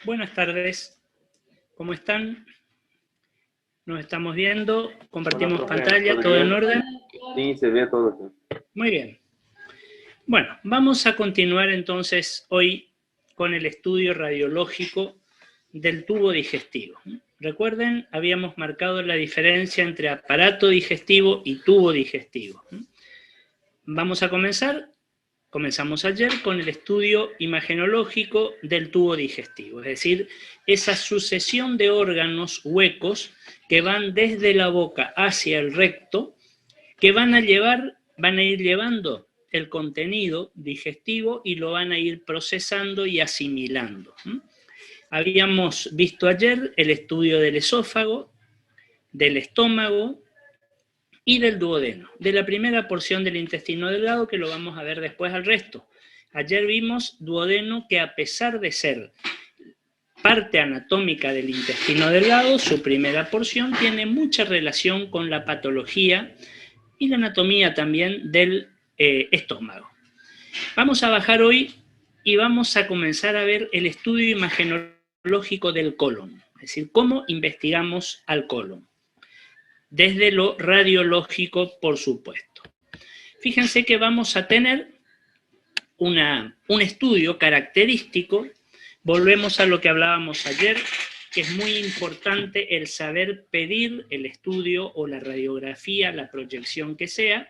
Buenas tardes, ¿cómo están? Nos estamos viendo, compartimos pantalla, ¿todo en orden? Sí, se ve todo. Muy bien. Bueno, vamos a continuar entonces hoy con el estudio radiológico del tubo digestivo. Recuerden, habíamos marcado la diferencia entre aparato digestivo y tubo digestivo. Vamos a comenzamos ayer con el estudio imagenológico del tubo digestivo, es decir, esa sucesión de órganos huecos que van desde la boca hacia el recto, que van a ir llevando el contenido digestivo y lo van a ir procesando y asimilando. Habíamos visto ayer el estudio del esófago, del estómago y del duodeno, de la primera porción del intestino delgado, que lo vamos a ver después al resto. Ayer vimos duodeno, que a pesar de ser parte anatómica del intestino delgado, su primera porción tiene mucha relación con la patología y la anatomía también del estómago. Vamos a bajar hoy y vamos a comenzar a ver el estudio imagenológico del colon, es decir, cómo investigamos al colon. Desde lo radiológico, por supuesto. Fíjense que vamos a tener un estudio característico. Volvemos a lo que hablábamos ayer, que es muy importante el saber pedir el estudio o la radiografía, la proyección que sea,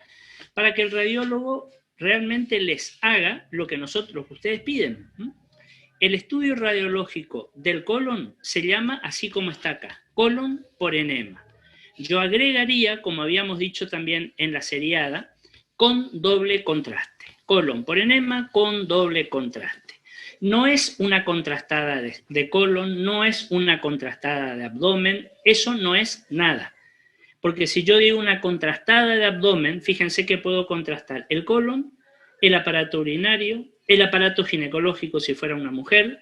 para que el radiólogo realmente les haga lo que ustedes piden. El estudio radiológico del colon se llama así como está acá, colon por enema. Yo agregaría, como habíamos dicho también en la seriada, con doble contraste. Colon por enema con doble contraste. No es una contrastada de colon, no es una contrastada de abdomen, eso no es nada. Porque si yo digo una contrastada de abdomen, fíjense que puedo contrastar el colon, el aparato urinario, el aparato ginecológico si fuera una mujer,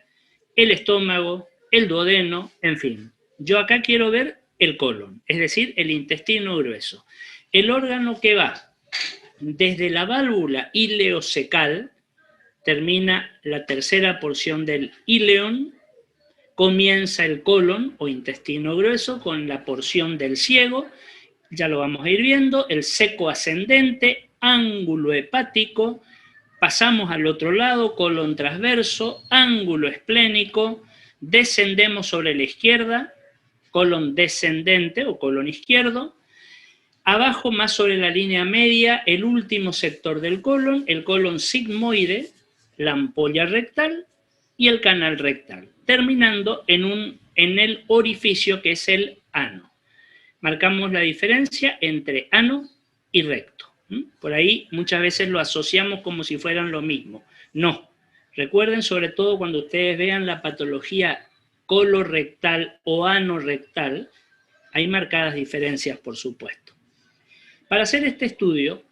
el estómago, el duodeno, en fin. Yo acá quiero ver el colon, es decir, el intestino grueso. El órgano que va desde la válvula ileocecal, termina la tercera porción del ileón, comienza el colon o intestino grueso con la porción del ciego, ya lo vamos a ir viendo, el seco ascendente, ángulo hepático, pasamos al otro lado, colon transverso, ángulo esplénico, descendemos sobre la izquierda, colon descendente o colon izquierdo, abajo más sobre la línea media, el último sector del colon, el colon sigmoide, la ampolla rectal y el canal rectal, terminando en el orificio que es el ano. Marcamos la diferencia entre ano y recto. Por ahí muchas veces lo asociamos como si fueran lo mismo. No. Recuerden, sobre todo cuando ustedes vean la patología colorectal o anorrectal, hay marcadas diferencias, por supuesto. Para hacer este estudio,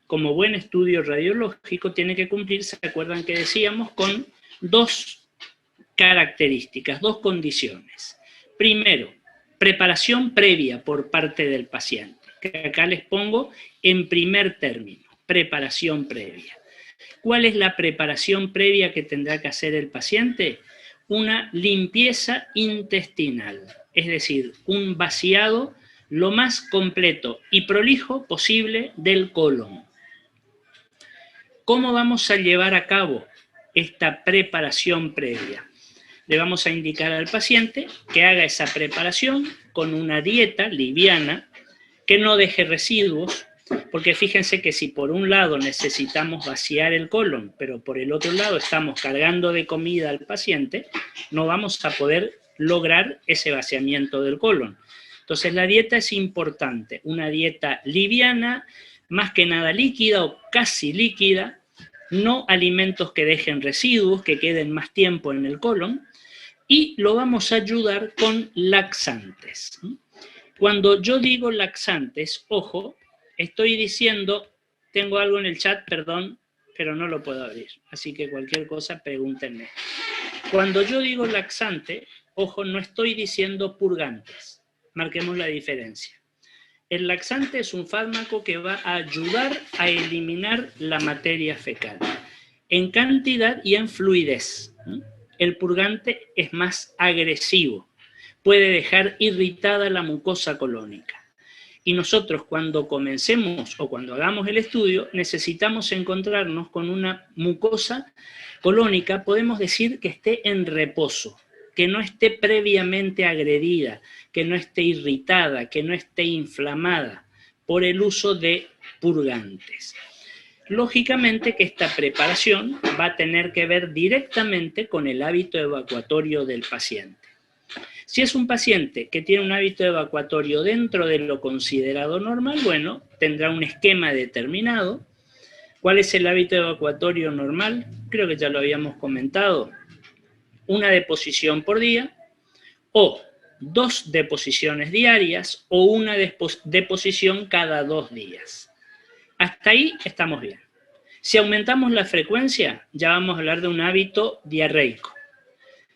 como buen estudio radiológico, tiene que cumplir, ¿se acuerdan que decíamos? Con dos características, dos condiciones. Primero, preparación previa por parte del paciente, que acá les pongo en primer término, preparación previa. ¿Cuál es la preparación previa que tendrá que hacer el paciente? Una limpieza intestinal, es decir, un vaciado lo más completo y prolijo posible del colon. ¿Cómo vamos a llevar a cabo esta preparación previa? Le vamos a indicar al paciente que haga esa preparación con una dieta liviana, que no deje residuos, porque fíjense que si por un lado necesitamos vaciar el colon, pero por el otro lado estamos cargando de comida al paciente, no vamos a poder lograr ese vaciamiento del colon. Entonces la dieta es importante, una dieta liviana, más que nada líquida o casi líquida, no alimentos que dejen residuos, que queden más tiempo en el colon, y lo vamos a ayudar con laxantes. Cuando yo digo laxantes, ojo, estoy diciendo, tengo algo en el chat, perdón, pero no lo puedo abrir, así que cualquier cosa pregúntenme. Cuando yo digo laxante, ojo, no estoy diciendo purgantes, marquemos la diferencia. El laxante es un fármaco que va a ayudar a eliminar la materia fecal, en cantidad y en fluidez. el purgante es más agresivo, puede dejar irritada la mucosa colónica. Y nosotros cuando comencemos o cuando hagamos el estudio necesitamos encontrarnos con una mucosa colónica, podemos decir que esté en reposo, que no esté previamente agredida, que no esté irritada, que no esté inflamada por el uso de purgantes. Lógicamente que esta preparación va a tener que ver directamente con el hábito evacuatorio del paciente. Si es un paciente que tiene un hábito evacuatorio dentro de lo considerado normal, bueno, tendrá un esquema determinado. ¿Cuál es el hábito evacuatorio normal? Creo que ya lo habíamos comentado. Una deposición por día, o 2 deposiciones diarias, o una deposición cada 2 días. Hasta ahí estamos bien. Si aumentamos la frecuencia, ya vamos a hablar de un hábito diarreico.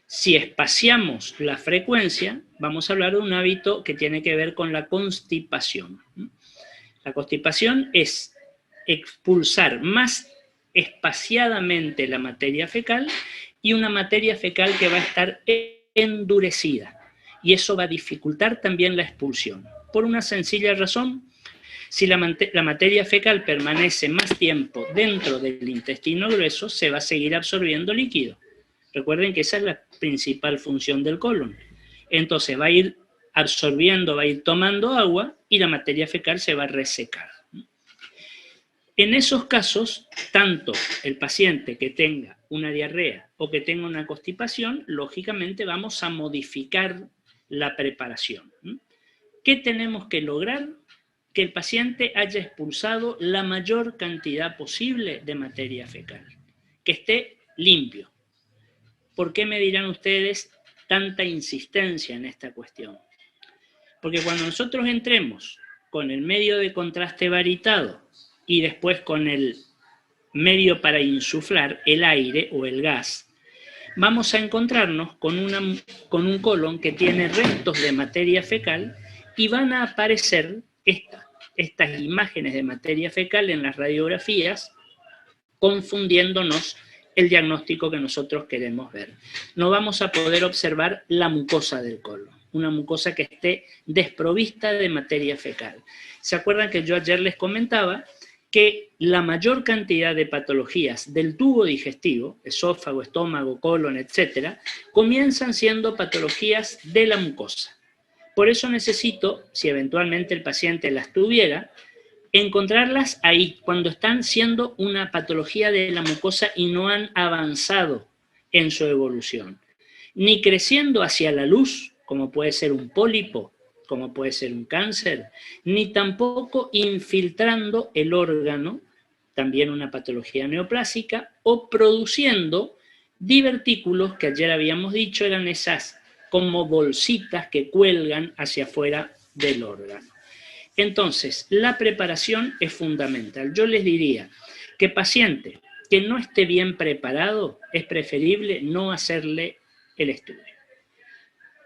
Si espaciamos la frecuencia, vamos a hablar de un hábito que tiene que ver con la constipación. La constipación es expulsar más espaciadamente la materia fecal y una materia fecal que va a estar endurecida. Y eso va a dificultar también la expulsión. Por una sencilla razón, si la materia fecal permanece más tiempo dentro del intestino grueso, se va a seguir absorbiendo líquido. Recuerden que esa es la principal función del colon. Entonces va a ir absorbiendo, va a ir tomando agua y la materia fecal se va a resecar. En esos casos, tanto el paciente que tenga una diarrea o que tenga una constipación, lógicamente vamos a modificar la preparación. ¿Qué tenemos que lograr? Que el paciente haya expulsado la mayor cantidad posible de materia fecal, que esté limpio. ¿Por qué me dirán ustedes tanta insistencia en esta cuestión? Porque cuando nosotros entremos con el medio de contraste varitado y después con el medio para insuflar el aire o el gas, vamos a encontrarnos con un colon que tiene restos de materia fecal y van a aparecer estas imágenes de materia fecal en las radiografías, confundiéndonos el diagnóstico que nosotros queremos ver. No vamos a poder observar la mucosa del colon, una mucosa que esté desprovista de materia fecal. ¿Se acuerdan que yo ayer les comentaba que la mayor cantidad de patologías del tubo digestivo, esófago, estómago, colon, etcétera, comienzan siendo patologías de la mucosa? Por eso necesito, si eventualmente el paciente las tuviera, encontrarlas ahí, cuando están siendo una patología de la mucosa y no han avanzado en su evolución. Ni creciendo hacia la luz, como puede ser un pólipo, como puede ser un cáncer, ni tampoco infiltrando el órgano, también una patología neoplásica, o produciendo divertículos, que ayer habíamos dicho eran esas como bolsitas que cuelgan hacia afuera del órgano. Entonces, la preparación es fundamental. Yo les diría que paciente que no esté bien preparado, es preferible no hacerle el estudio.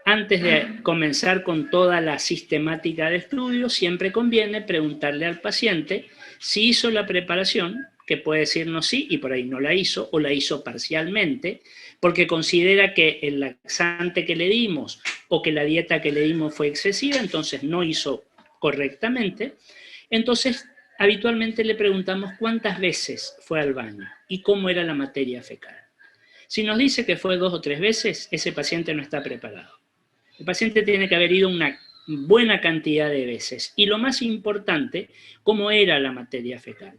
Antes de comenzar con toda la sistemática de estudio, siempre conviene preguntarle al paciente si hizo la preparación, que puede decirnos sí y por ahí no la hizo, o la hizo parcialmente, porque considera que el laxante que le dimos o que la dieta que le dimos fue excesiva, entonces no hizo correctamente. Entonces, habitualmente le preguntamos cuántas veces fue al baño y cómo era la materia fecal. Si nos dice que fue 2 o 3 veces, ese paciente no está preparado. El paciente tiene que haber ido una buena cantidad de veces. Y lo más importante, cómo era la materia fecal.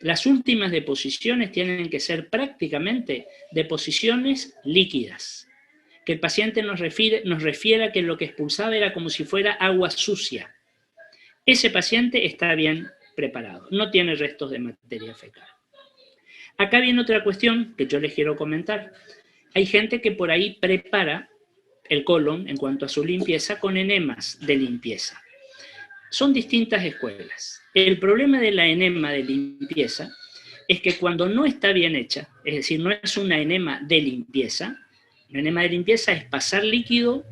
Las últimas deposiciones tienen que ser prácticamente deposiciones líquidas. Que el paciente nos refiera que lo que expulsaba era como si fuera agua sucia. Ese paciente está bien preparado, no tiene restos de materia fecal. Acá viene otra cuestión que yo les quiero comentar. Hay gente que por ahí prepara el colon en cuanto a su limpieza con enemas de limpieza. Son distintas escuelas. El problema de la enema de limpieza es que cuando no está bien hecha, es decir, no es una enema de limpieza, una enema de limpieza es pasar líquido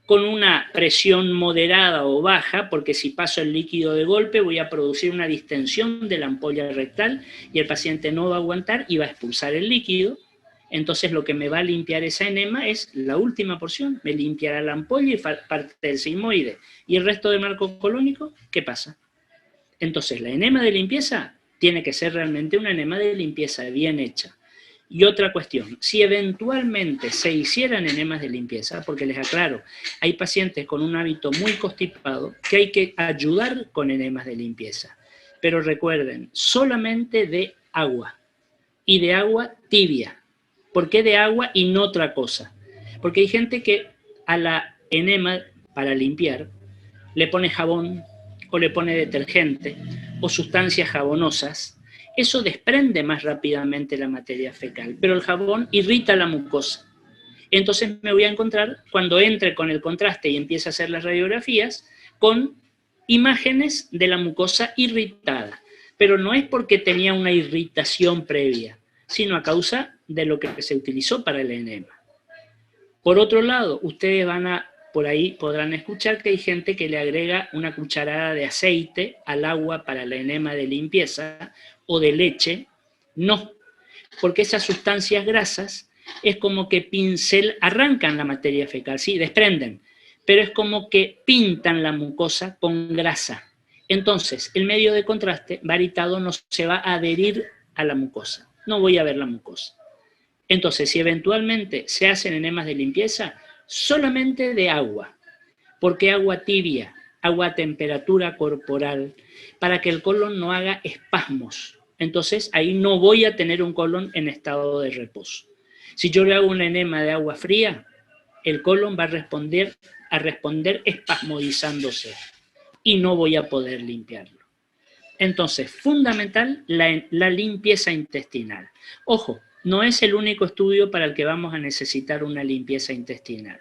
con una presión moderada o baja, porque si paso el líquido de golpe voy a producir una distensión de la ampolla rectal y el paciente no va a aguantar y va a expulsar el líquido. Entonces lo que me va a limpiar esa enema es la última porción, me limpiará la ampolla y parte del sigmoide. ¿Y el resto del marco colónico? ¿Qué pasa? Entonces la enema de limpieza tiene que ser realmente una enema de limpieza bien hecha. Y otra cuestión, si eventualmente se hicieran enemas de limpieza, porque les aclaro, hay pacientes con un hábito muy constipado que hay que ayudar con enemas de limpieza. Pero recuerden, solamente de agua, y de agua tibia. ¿Por qué de agua y no otra cosa? Porque hay gente que a la enema para limpiar le pone jabón o le pone detergente o sustancias jabonosas. Eso desprende más rápidamente la materia fecal, pero el jabón irrita la mucosa. Entonces me voy a encontrar, cuando entre con el contraste y empiece a hacer las radiografías, con imágenes de la mucosa irritada. Pero no es porque tenía una irritación previa, sino a causa de lo que se utilizó para el enema. Por otro lado, ustedes por ahí podrán escuchar que hay gente que le agrega una cucharada de aceite al agua para la enema de limpieza o de leche. No, porque esas sustancias grasas es como que arrancan la materia fecal, sí, desprenden, pero es como que pintan la mucosa con grasa. Entonces, el medio de contraste varitado no se va a adherir a la mucosa, no voy a ver la mucosa. Entonces, si eventualmente se hacen enemas de limpieza, solamente de agua. ¿Por qué agua tibia? Agua a temperatura corporal, para que el colon no haga espasmos. Entonces, ahí no voy a tener un colon en estado de reposo. Si yo le hago un enema de agua fría, el colon va a responder espasmodizándose y no voy a poder limpiarlo. Entonces, fundamental la limpieza intestinal. Ojo, no es el único estudio para el que vamos a necesitar una limpieza intestinal.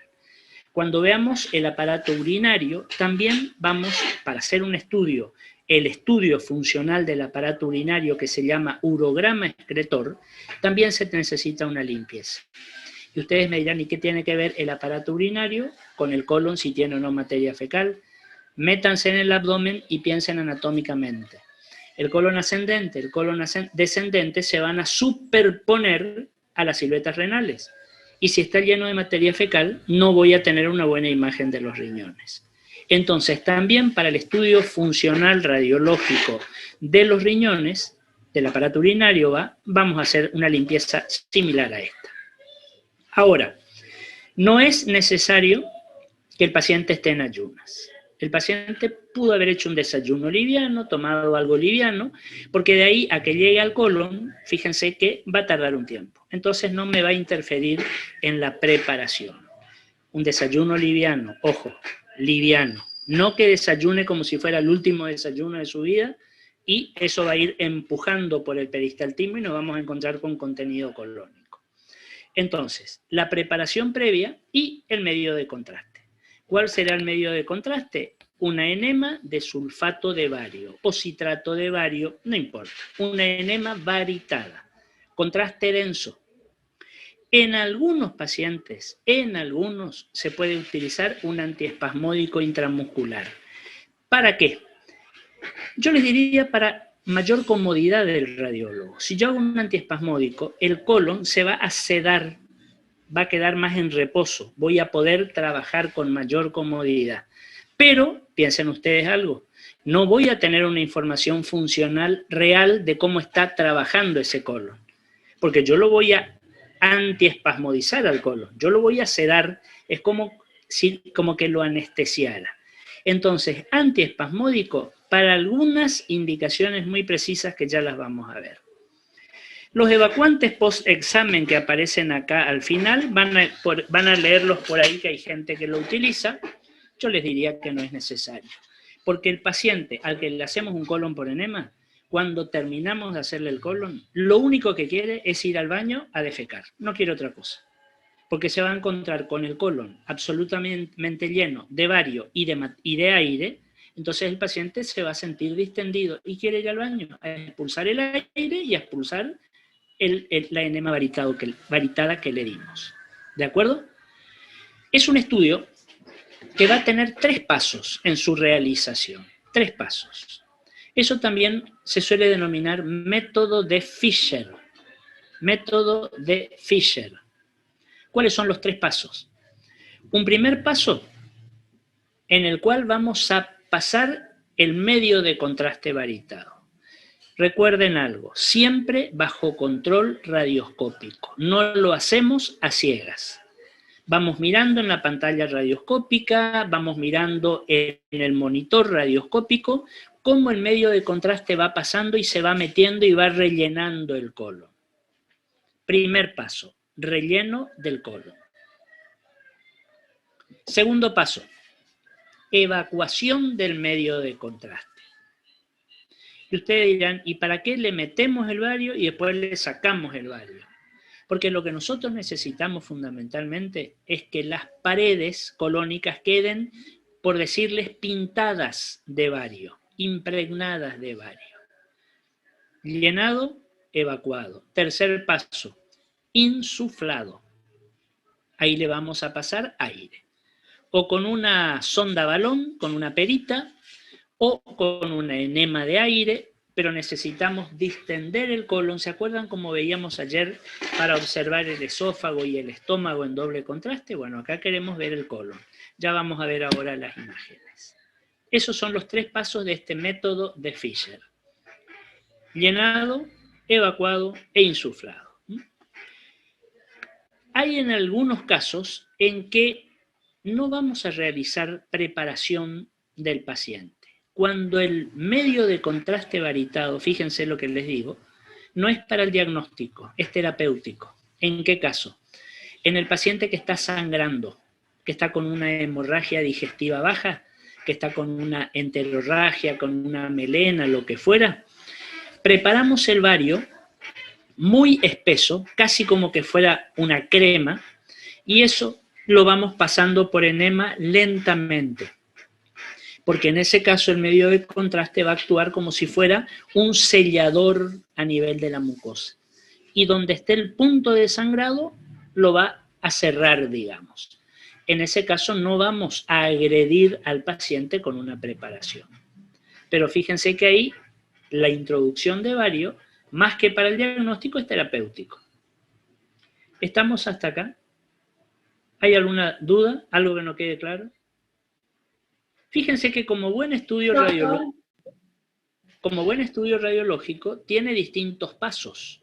Cuando veamos el aparato urinario, también vamos, para hacer un estudio, el estudio funcional del aparato urinario que se llama urograma excretor, también se necesita una limpieza. Y ustedes me dirán, ¿y qué tiene que ver el aparato urinario con el colon, si tiene o no materia fecal? Métanse en el abdomen y piensen anatómicamente. El colon ascendente, el colon descendente se van a superponer a las siluetas renales. Y si está lleno de materia fecal, no voy a tener una buena imagen de los riñones. Entonces, también para el estudio funcional radiológico de los riñones, del aparato urinario, vamos a hacer una limpieza similar a esta. Ahora, no es necesario que el paciente esté en ayunas. El paciente pudo haber hecho un desayuno liviano, tomado algo liviano, porque de ahí a que llegue al colon, fíjense que va a tardar un tiempo. Entonces no me va a interferir en la preparación. Un desayuno liviano, ojo, liviano. No que desayune como si fuera el último desayuno de su vida y eso va a ir empujando por el peristaltismo y nos vamos a encontrar con contenido colónico. Entonces, la preparación previa y el medio de contraste. ¿Cuál será el medio de contraste? Una enema de sulfato de bario o citrato de bario, no importa. Una enema varitada. Contraste denso. En algunos pacientes, se puede utilizar un antiespasmódico intramuscular. ¿Para qué? Yo les diría para mayor comodidad del radiólogo. Si yo hago un antiespasmódico, el colon se va a sedar, va a quedar más en reposo, voy a poder trabajar con mayor comodidad. Pero, piensen ustedes algo, no voy a tener una información funcional real de cómo está trabajando ese colon, porque yo lo voy a antiespasmodizar al colon, yo lo voy a sedar, es como que lo anestesiara. Entonces, antiespasmódico para algunas indicaciones muy precisas que ya las vamos a ver. Los evacuantes post-examen que aparecen acá al final, van a leerlos por ahí que hay gente que lo utiliza. Yo les diría que no es necesario. Porque el paciente al que le hacemos un colon por enema, cuando terminamos de hacerle el colon, lo único que quiere es ir al baño a defecar. No quiere otra cosa. Porque se va a encontrar con el colon absolutamente lleno de bario y de aire. Entonces el paciente se va a sentir distendido y quiere ir al baño a expulsar el aire y a expulsar la enema varitada que le dimos. ¿De acuerdo? Es un estudio que va a tener 3 pasos en su realización. 3 pasos. Eso también se suele denominar método de Fisher. Método de Fisher. ¿Cuáles son los 3 pasos? Un primer paso en el cual vamos a pasar el medio de contraste varitado. Recuerden algo, siempre bajo control radioscópico. No lo hacemos a ciegas. Vamos mirando en la pantalla radioscópica, vamos mirando en el monitor radioscópico cómo el medio de contraste va pasando y se va metiendo y va rellenando el colon. Primer paso, relleno del colon. Segundo paso, evacuación del medio de contraste. Y ustedes dirán, ¿y para qué le metemos el bario y después le sacamos el bario? Porque lo que nosotros necesitamos fundamentalmente es que las paredes colónicas queden, por decirles, pintadas de bario, impregnadas de bario. Llenado, evacuado. Tercer paso, insuflado. Ahí le vamos a pasar aire. O con una sonda balón, con una perita, o con una enema de aire, pero necesitamos distender el colon. ¿Se acuerdan cómo veíamos ayer para observar el esófago y el estómago en doble contraste? Bueno, acá queremos ver el colon. Ya vamos a ver ahora las imágenes. Esos son los 3 pasos de este método de Fisher. Llenado, evacuado e insuflado. Hay en algunos casos en que no vamos a realizar preparación del paciente. Cuando el medio de contraste varitado, fíjense lo que les digo, no es para el diagnóstico, es terapéutico. ¿En qué caso? En el paciente que está sangrando, que está con una hemorragia digestiva baja, que está con una enterorragia, con una melena, lo que fuera, preparamos el bario muy espeso, casi como que fuera una crema, y eso lo vamos pasando por enema lentamente. Porque en ese caso el medio de contraste va a actuar como si fuera un sellador a nivel de la mucosa. Y donde esté el punto de sangrado, lo va a cerrar, digamos. En ese caso no vamos a agredir al paciente con una preparación. Pero fíjense que ahí la introducción de bario, más que para el diagnóstico, es terapéutico. ¿Estamos hasta acá? ¿Hay alguna duda? ¿Algo que no quede claro? Fíjense que como buen estudio radiológico tiene distintos pasos.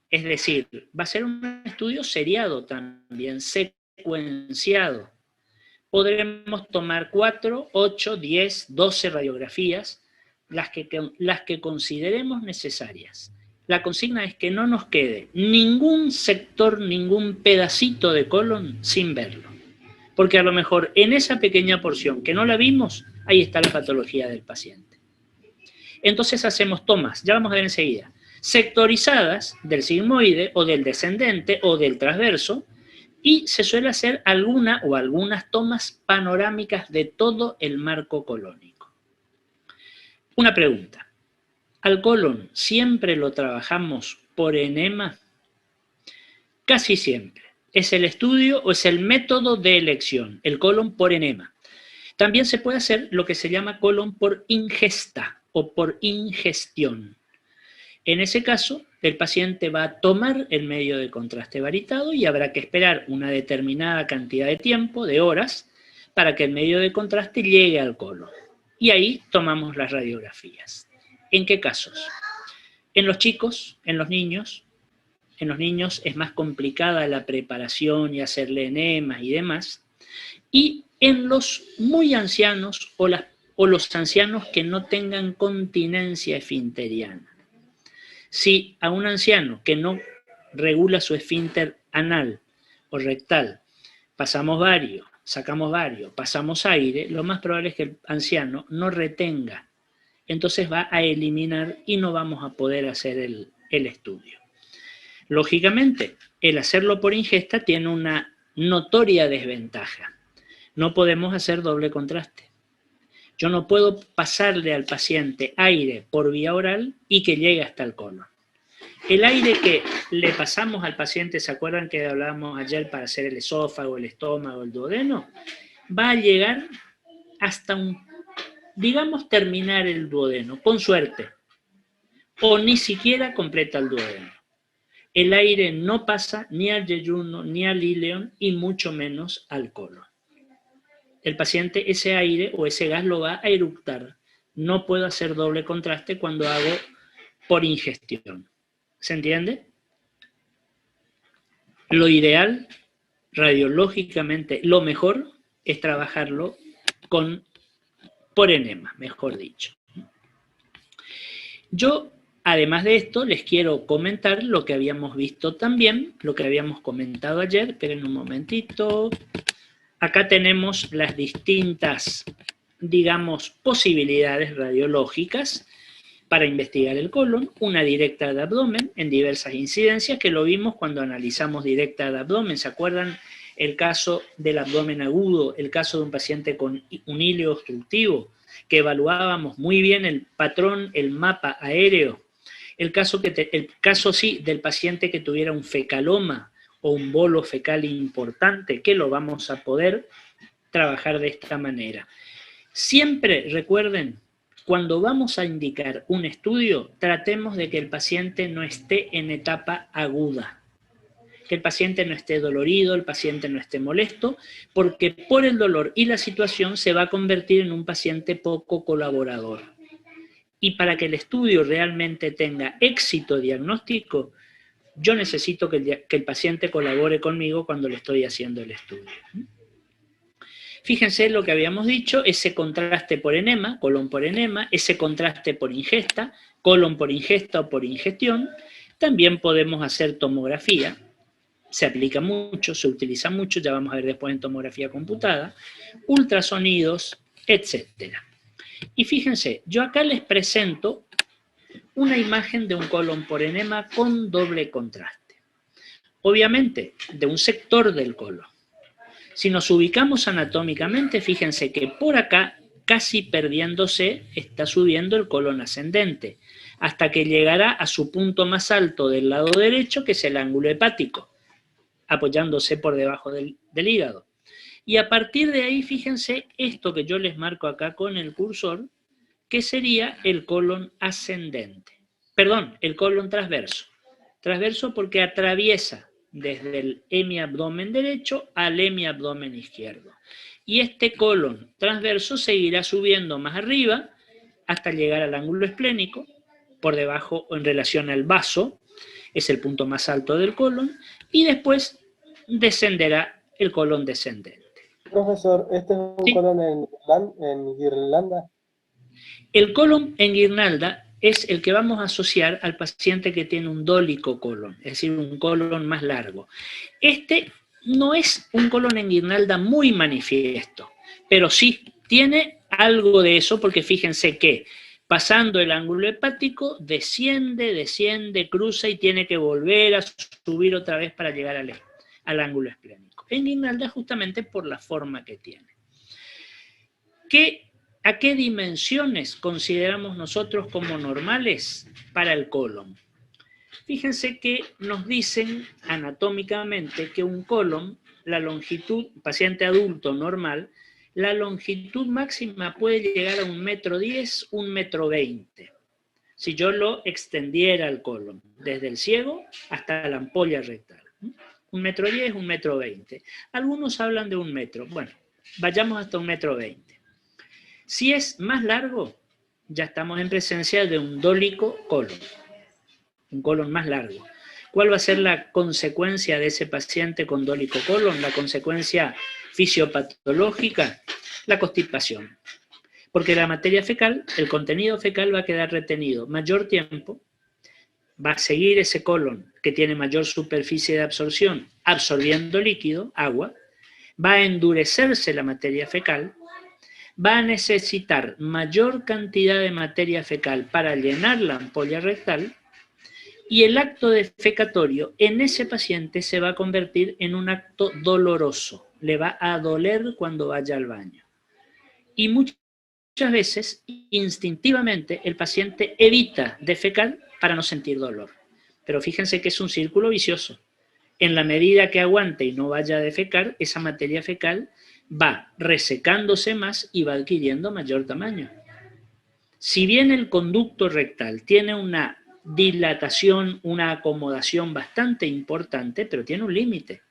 Es decir, va a ser un estudio seriado también, secuenciado. Podremos tomar 4, 8, 10, 12 radiografías, las que consideremos necesarias. La consigna es que no nos quede ningún sector, ningún pedacito de colon sin verlo. Porque a lo mejor en esa pequeña porción que no la vimos, ahí está la patología del paciente. Entonces hacemos tomas, ya vamos a ver enseguida, sectorizadas del sigmoide o del descendente o del transverso, y se suele hacer alguna o algunas tomas panorámicas de todo el marco colónico. Una pregunta, ¿al colon siempre lo trabajamos por enema? Casi siempre. Es el estudio o es el método de elección, el colon por enema. También se puede hacer lo que se llama colon por ingesta o por ingestión. En ese caso, el paciente va a tomar el medio de contraste varitado y habrá que esperar una determinada cantidad de tiempo, de horas, para que el medio de contraste llegue al colon. Y ahí tomamos las radiografías. ¿En qué casos? En los chicos, en los niños. En los niños es más complicada la preparación y hacerle enemas y demás. Y en los muy ancianos o los ancianos que no tengan continencia esfinteriana. Si a un anciano que no regula su esfínter anal o rectal, pasamos bario, sacamos bario, pasamos aire, lo más probable es que el anciano no retenga. Entonces va a eliminar y no vamos a poder hacer el estudio. Lógicamente, el hacerlo por ingesta tiene una notoria desventaja. No podemos hacer doble contraste. Yo no puedo pasarle al paciente aire por vía oral y que llegue hasta el colon. El aire que le pasamos al paciente, ¿se acuerdan que hablábamos ayer para hacer el esófago, el estómago, el duodeno? Va a llegar hasta digamos, terminar el duodeno, con suerte. O ni siquiera completa el duodeno. el aire no pasa ni al yeyuno ni al ileón y mucho menos al colon. El paciente ese aire o ese gas lo va a eructar. No puedo hacer doble contraste cuando hago por ingestión. ¿Se entiende? Lo ideal, radiológicamente, lo mejor es trabajarlo por enema, mejor dicho. Yo, además de esto, les quiero comentar lo que habíamos visto también, lo que habíamos comentado ayer. Esperen un momentito. Acá tenemos las distintas, digamos, posibilidades radiológicas para investigar el colon. Una directa de abdomen en diversas incidencias, que lo vimos cuando analizamos directa de abdomen. ¿Se acuerdan el caso del abdomen agudo, el caso de un paciente con un hilo obstructivo, que evaluábamos muy bien el patrón, el mapa aéreo? El caso sí del paciente que tuviera un fecaloma o un bolo fecal importante, que lo vamos a poder trabajar de esta manera. Siempre recuerden, cuando vamos a indicar un estudio, tratemos de que el paciente no esté en etapa aguda, que el paciente no esté dolorido, el paciente no esté molesto, porque por el dolor y la situación se va a convertir en un paciente poco colaborador. Y para que el estudio realmente tenga éxito diagnóstico, yo necesito que el paciente colabore conmigo cuando le estoy haciendo el estudio. Fíjense lo que habíamos dicho, ese contraste por enema, colon por enema, ese contraste por ingesta, colon por ingesta o por ingestión. También podemos hacer tomografía, se aplica mucho, se utiliza mucho, ya vamos a ver después en tomografía computada, ultrasonidos, etc. Y fíjense, yo acá les presento una imagen de un colon por enema con doble contraste. Obviamente, de un sector del colon. Si nos ubicamos anatómicamente, fíjense que por acá, casi perdiéndose, está subiendo el colon ascendente, hasta que llegará a su punto más alto del lado derecho, que es el ángulo hepático, apoyándose por debajo del hígado. Y a partir de ahí, fíjense esto que yo les marco acá con el cursor, que sería el colon ascendente. Perdón, el colon transverso. Transverso porque atraviesa desde el hemiabdomen derecho al hemiabdomen izquierdo. Y este colon transverso seguirá subiendo más arriba hasta llegar al ángulo esplénico, por debajo o en relación al vaso, es el punto más alto del colon, y después descenderá el colon descendente. Profesor, ¿este es un colon en guirnalda? El colon en guirnalda es el que vamos a asociar al paciente que tiene un dólico colon, es decir, un colon más largo. Este no es un colon en guirnalda muy manifiesto, pero sí tiene algo de eso, porque fíjense que pasando el ángulo hepático, desciende, cruza y tiene que volver a subir otra vez para llegar al ángulo esplénico. En guirnalda justamente por la forma que tiene. ¿A qué dimensiones consideramos nosotros como normales para el colon? Fíjense que nos dicen anatómicamente que un colon, la longitud, paciente adulto normal, la longitud máxima puede llegar a 1,10 m, 1,20 m. Si yo lo extendiera al colon, desde el ciego hasta la ampolla rectal. 1,10 m, 1,20 m. Algunos hablan de 1 metro. Bueno, vayamos hasta 1,20 m. Si es más largo, ya estamos en presencia de un dólico colon, un colon más largo. ¿Cuál va a ser la consecuencia de ese paciente con dólico colon? La consecuencia fisiopatológica, la constipación. Porque la materia fecal, el contenido fecal va a quedar retenido mayor tiempo, va a seguir ese colon que tiene mayor superficie de absorción, absorbiendo líquido, agua, va a endurecerse la materia fecal, va a necesitar mayor cantidad de materia fecal para llenar la ampolla rectal, y el acto defecatorio en ese paciente se va a convertir en un acto doloroso. Le va a doler cuando vaya al baño. Y muchas veces, instintivamente, el paciente evita defecar para no sentir dolor. Pero fíjense que es un círculo vicioso. En la medida que aguante y no vaya a defecar, esa materia fecal va resecándose más y va adquiriendo mayor tamaño. Si bien el conducto rectal tiene una dilatación, una acomodación bastante importante, pero tiene un límite.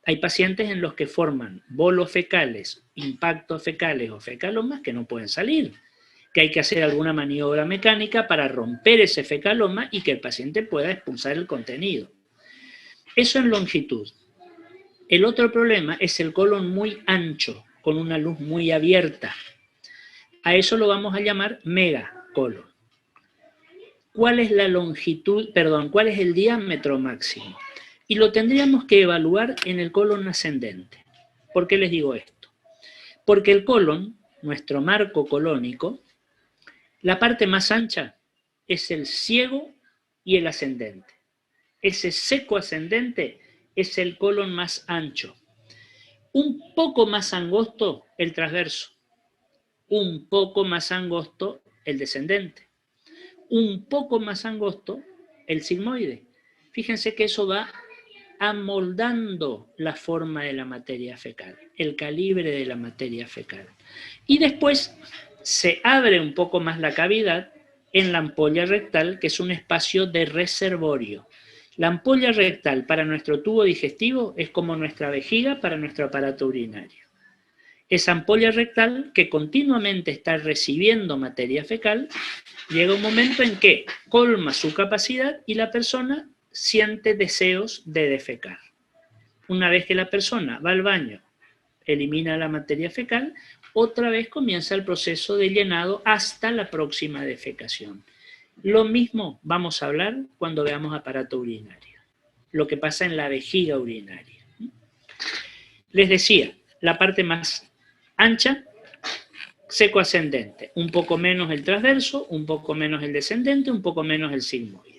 Hay pacientes en los que forman bolos fecales, impactos fecales o fecalomas que no pueden salir, que hay que hacer alguna maniobra mecánica para romper ese fecaloma y que el paciente pueda expulsar el contenido. Eso en longitud. El otro problema es el colon muy ancho, con una luz muy abierta. A eso lo vamos a llamar megacolon. ¿Cuál es la longitud, cuál es el diámetro máximo? Y lo tendríamos que evaluar en el colon ascendente. ¿Por qué les digo esto? Porque el colon, nuestro marco colónico, la parte más ancha es el ciego y el ascendente. Ese seco ascendente es el colon más ancho. Un poco más angosto el transverso. Un poco más angosto el descendente. Un poco más angosto el sigmoide. Fíjense que eso va amoldando la forma de la materia fecal, el calibre de la materia fecal. Y después se abre un poco más la cavidad en la ampolla rectal, que es un espacio de reservorio. La ampolla rectal para nuestro tubo digestivo es como nuestra vejiga para nuestro aparato urinario. Esa ampolla rectal que continuamente está recibiendo materia fecal, llega un momento en que colma su capacidad y la persona siente deseos de defecar. Una vez que la persona va al baño, elimina la materia fecal, otra vez comienza el proceso de llenado hasta la próxima defecación. Lo mismo vamos a hablar cuando veamos aparato urinario, lo que pasa en la vejiga urinaria. Les decía, la parte más ancha, seco ascendente, un poco menos el transverso, un poco menos el descendente, un poco menos el sigmoide.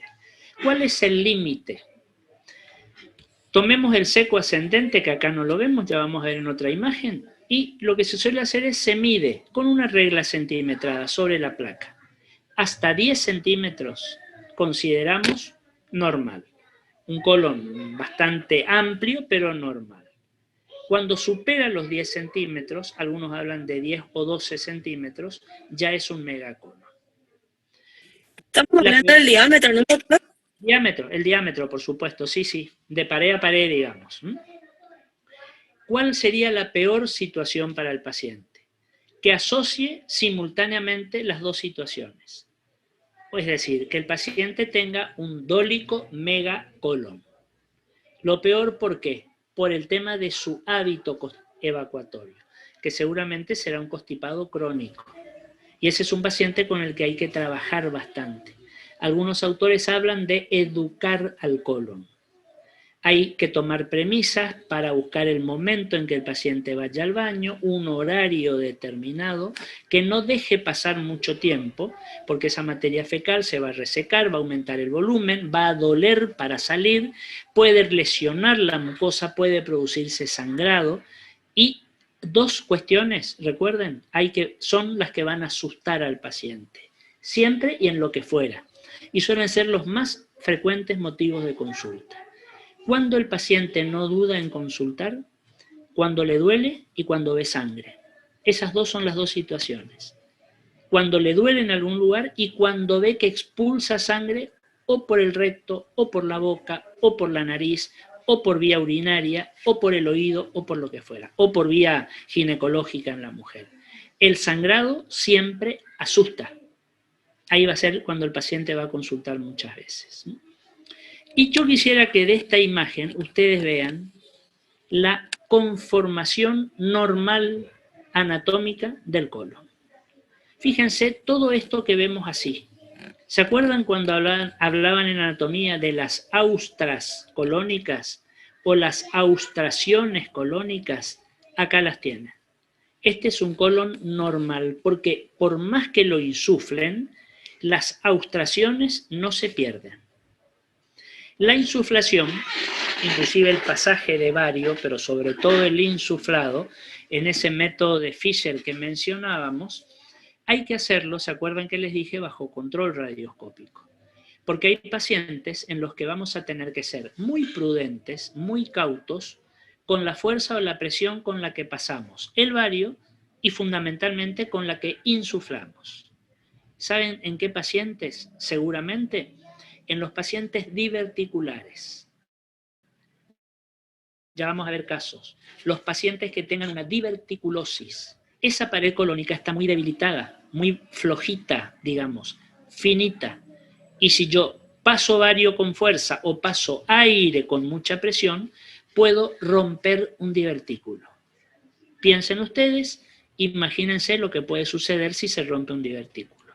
¿Cuál es el límite? Tomemos el seco ascendente, que acá no lo vemos, ya vamos a ver en otra imagen, y lo que se suele hacer es se mide con una regla centimetrada sobre la placa. Hasta 10 centímetros consideramos normal. Un colon bastante amplio, pero normal. Cuando supera los 10 centímetros, algunos hablan de 10 o 12 centímetros, ya es un megacolon. Estamos hablando del diámetro, ¿no, doctor? El diámetro, por supuesto, sí, de pared a pared, digamos. ¿Cuál sería la peor situación para el paciente? Que asocie simultáneamente las dos situaciones. Es decir, que el paciente tenga un dólico megacolon. Lo peor, ¿por qué? Por el tema de su hábito evacuatorio, que seguramente será un constipado crónico. Y ese es un paciente con el que hay que trabajar bastante. Algunos autores hablan de educar al colon. Hay que tomar premisas para buscar el momento en que el paciente vaya al baño, un horario determinado, que no deje pasar mucho tiempo, porque esa materia fecal se va a resecar, va a aumentar el volumen, va a doler para salir, puede lesionar la mucosa, puede producirse sangrado. Y dos cuestiones, recuerden, son las que van a asustar al paciente, siempre y en lo que fuera. Y suelen ser los más frecuentes motivos de consulta. Cuando el paciente no duda en consultar, cuando le duele y cuando ve sangre. Esas dos son las dos situaciones. Cuando le duele en algún lugar y cuando ve que expulsa sangre o por el recto, o por la boca, o por la nariz, o por vía urinaria, o por el oído, o por lo que fuera, o por vía ginecológica en la mujer. El sangrado siempre asusta. Ahí va a ser cuando el paciente va a consultar muchas veces. Y yo quisiera que de esta imagen ustedes vean la conformación normal anatómica del colon. Fíjense todo esto que vemos así. ¿Se acuerdan cuando hablaban en anatomía de las austras colónicas o las austraciones colónicas? Acá las tienen. Este es un colon normal, porque por más que lo insuflen, las austraciones no se pierden. La insuflación, inclusive el pasaje de bario, pero sobre todo el insuflado, en ese método de Fischer que mencionábamos, hay que hacerlo, ¿se acuerdan que les dije? Bajo control radioscópico. Porque hay pacientes en los que vamos a tener que ser muy prudentes, muy cautos, con la fuerza o la presión con la que pasamos el bario y fundamentalmente con la que insuflamos. ¿Saben en qué pacientes? Seguramente en los pacientes diverticulares. Ya vamos a ver casos. Los pacientes que tengan una diverticulosis. Esa pared colónica está muy debilitada, muy flojita, digamos, finita. Y si yo paso vario con fuerza o paso aire con mucha presión, puedo romper un divertículo. Piensen ustedes, imagínense lo que puede suceder si se rompe un divertículo.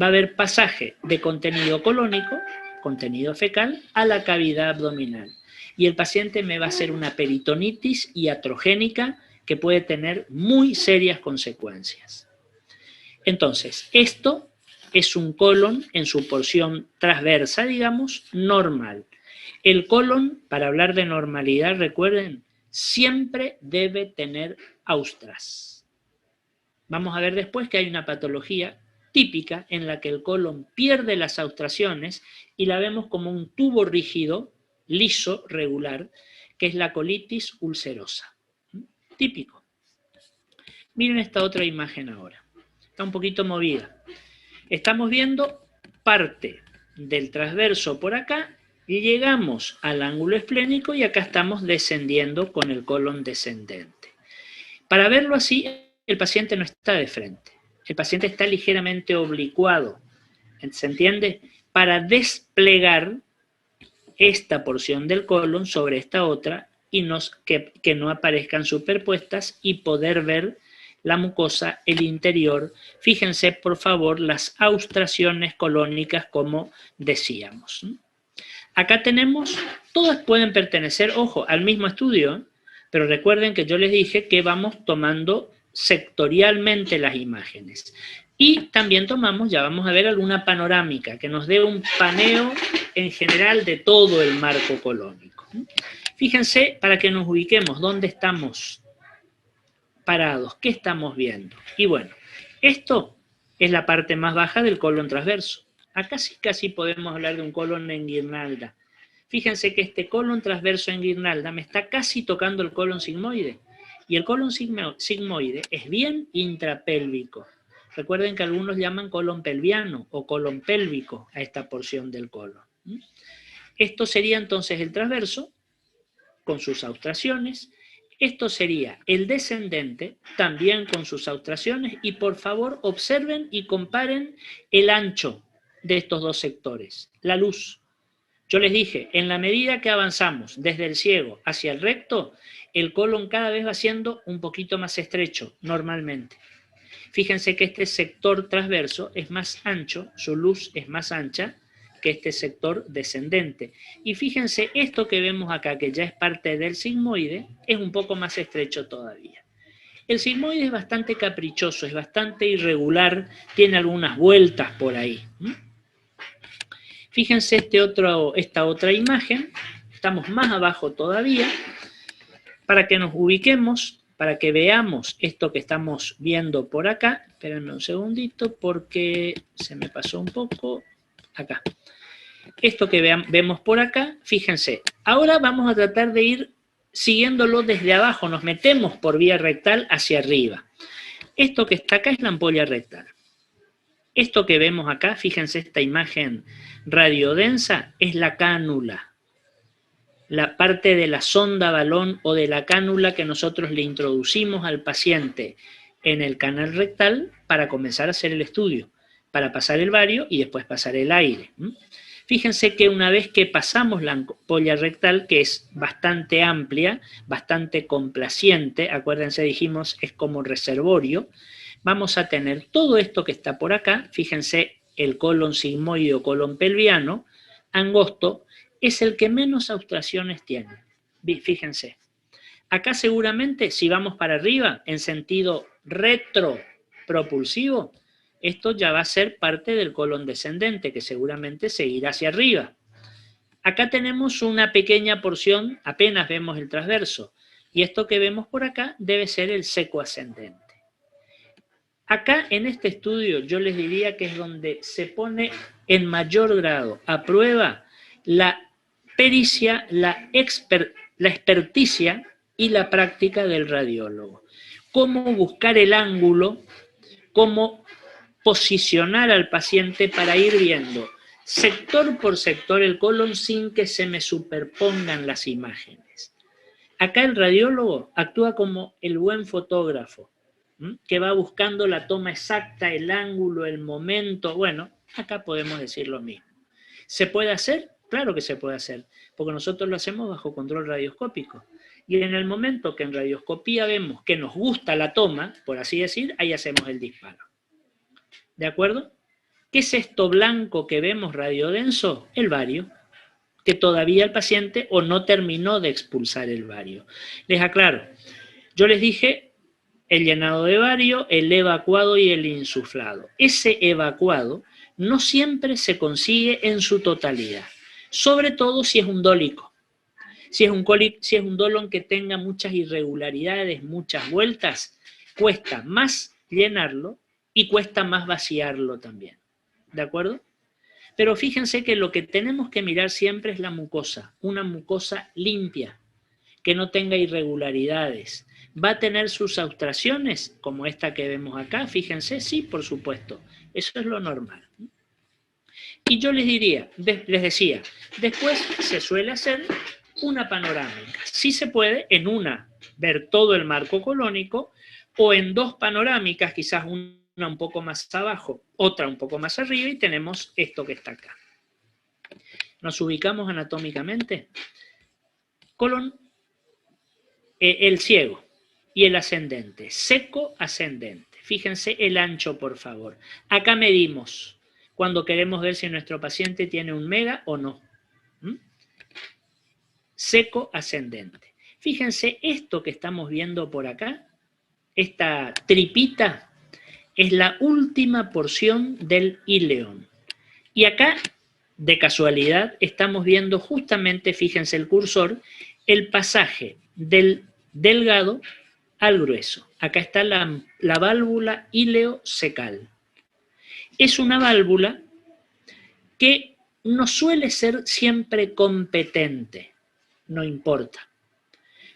Va a haber pasaje de contenido colónico, contenido fecal, a la cavidad abdominal. Y el paciente me va a hacer una peritonitis iatrogénica que puede tener muy serias consecuencias. Entonces, esto es un colon en su porción transversa, digamos, normal. El colon, para hablar de normalidad, recuerden, siempre debe tener austras. Vamos a ver después que hay una patología típica en la que el colon pierde las austraciones y la vemos como un tubo rígido, liso, regular, que es la colitis ulcerosa. Típico. Miren esta otra imagen ahora. Está un poquito movida. Estamos viendo parte del transverso por acá y llegamos al ángulo esplénico y acá estamos descendiendo con el colon descendente. Para verlo así, el paciente no está de frente. El paciente está ligeramente oblicuado. ¿Se entiende? Para desplegar esta porción del colon sobre esta otra y que no aparezcan superpuestas y poder ver la mucosa, el interior. Fíjense, por favor, las austraciones colónicas, como decíamos. Acá tenemos, todas pueden pertenecer, ojo, al mismo estudio, pero recuerden que yo les dije que vamos tomando sectorialmente las imágenes. Y también tomamos, ya vamos a ver alguna panorámica, que nos dé un paneo en general de todo el marco colónico. Fíjense, para que nos ubiquemos, ¿dónde estamos parados? ¿Qué estamos viendo? Y bueno, esto es la parte más baja del colon transverso. Acá sí casi podemos hablar de un colon en guirnalda. Fíjense que este colon transverso en guirnalda me está casi tocando el colon sigmoide. Y el colon sigmoide es bien intrapélvico. Recuerden que algunos llaman colon pelviano o colon pélvico a esta porción del colon. Esto sería entonces el transverso, con sus austraciones. Esto sería el descendente, también con sus austraciones. Y por favor, observen y comparen el ancho de estos dos sectores, la luz. Yo les dije, en la medida que avanzamos desde el ciego hacia el recto, el colon cada vez va siendo un poquito más estrecho, normalmente. Fíjense que este sector transverso es más ancho, su luz es más ancha que este sector descendente. Y fíjense, esto que vemos acá, que ya es parte del sigmoide, es un poco más estrecho todavía. El sigmoide es bastante caprichoso, es bastante irregular, tiene algunas vueltas por ahí. Fíjense esta otra imagen, estamos más abajo todavía, para que nos ubiquemos, para que veamos esto que estamos viendo por acá. Espérenme un segundito porque se me pasó un poco. Acá. Esto que vemos por acá, fíjense, ahora vamos a tratar de ir siguiéndolo desde abajo, nos metemos por vía rectal hacia arriba. Esto que está acá es la ampolla rectal. Esto que vemos acá, fíjense esta imagen radiodensa, es la cánula. La parte de la sonda balón o de la cánula que nosotros le introducimos al paciente en el canal rectal para comenzar a hacer el estudio, para pasar el bario y después pasar el aire. Fíjense que una vez que pasamos la ampolla rectal, que es bastante amplia, bastante complaciente, acuérdense, dijimos, es como reservorio, vamos a tener todo esto que está por acá. Fíjense, el colon sigmoide o colon pelviano, angosto, es el que menos austraciones tiene. Fíjense. Acá seguramente, si vamos para arriba, en sentido retropropulsivo, esto ya va a ser parte del colon descendente, que seguramente seguirá hacia arriba. Acá tenemos una pequeña porción, apenas vemos el transverso, y esto que vemos por acá debe ser el seco ascendente. Acá en este estudio yo les diría que es donde se pone en mayor grado a prueba la pericia, la experticia y la práctica del radiólogo. Cómo buscar el ángulo, cómo posicionar al paciente para ir viendo sector por sector el colon sin que se me superpongan las imágenes. Acá el radiólogo actúa como el buen fotógrafo, que va buscando la toma exacta, el ángulo, el momento. Bueno, acá podemos decir lo mismo. ¿Se puede hacer? Claro que se puede hacer, porque nosotros lo hacemos bajo control radioscópico. Y en el momento que en radioscopía vemos que nos gusta la toma, por así decir, ahí hacemos el disparo. ¿De acuerdo? ¿Qué es esto blanco que vemos radiodenso? El bario, que todavía el paciente o no terminó de expulsar el bario. Les aclaro, yo les dije el llenado de bario, el evacuado y el insuflado. Ese evacuado no siempre se consigue en su totalidad, sobre todo si es un dólico. Si es un dolon que tenga muchas irregularidades, muchas vueltas, cuesta más llenarlo y cuesta más vaciarlo también. ¿De acuerdo? Pero fíjense que lo que tenemos que mirar siempre es la mucosa, una mucosa limpia, que no tenga irregularidades. ¿Va a tener sus austraciones, como esta que vemos acá? Fíjense, sí, por supuesto. Eso es lo normal. Y yo les decía, después se suele hacer una panorámica. Sí se puede en una ver todo el marco colónico o en dos panorámicas, quizás una un poco más abajo, otra un poco más arriba y tenemos esto que está acá. Nos ubicamos anatómicamente. Colon, el ciego y el ascendente, seco ascendente. Fíjense el ancho, por favor. Acá medimos cuando queremos ver si nuestro paciente tiene un mega o no. Seco ascendente. Fíjense esto que estamos viendo por acá, esta tripita, es la última porción del íleon. Y acá, de casualidad, estamos viendo justamente, fíjense el cursor, el pasaje del delgado al grueso. Acá está la válvula ileocecal. Es una válvula que no suele ser siempre competente. No importa.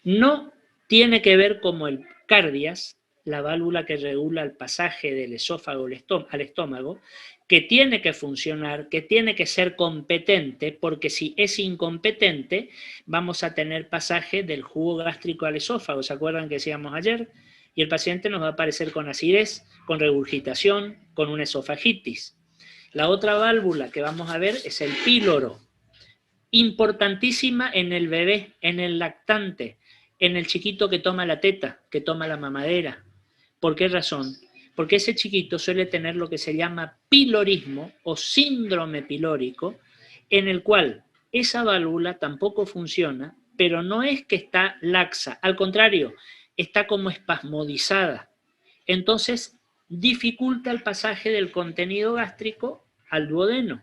No tiene que ver como el cardias, la válvula que regula el pasaje del esófago al estómago, que tiene que funcionar, que tiene que ser competente, porque si es incompetente, vamos a tener pasaje del jugo gástrico al esófago. ¿Se acuerdan que decíamos ayer? Y el paciente nos va a aparecer con acidez, con regurgitación, con una esofagitis. La otra válvula que vamos a ver es el píloro. Importantísima en el bebé, en el lactante, en el chiquito que toma la teta, que toma la mamadera. ¿Por qué razón? Porque ese chiquito suele tener lo que se llama pilorismo o síndrome pilórico, en el cual esa válvula tampoco funciona, pero no es que está laxa, al contrario, está como espasmodizada. Entonces, dificulta el pasaje del contenido gástrico al duodeno.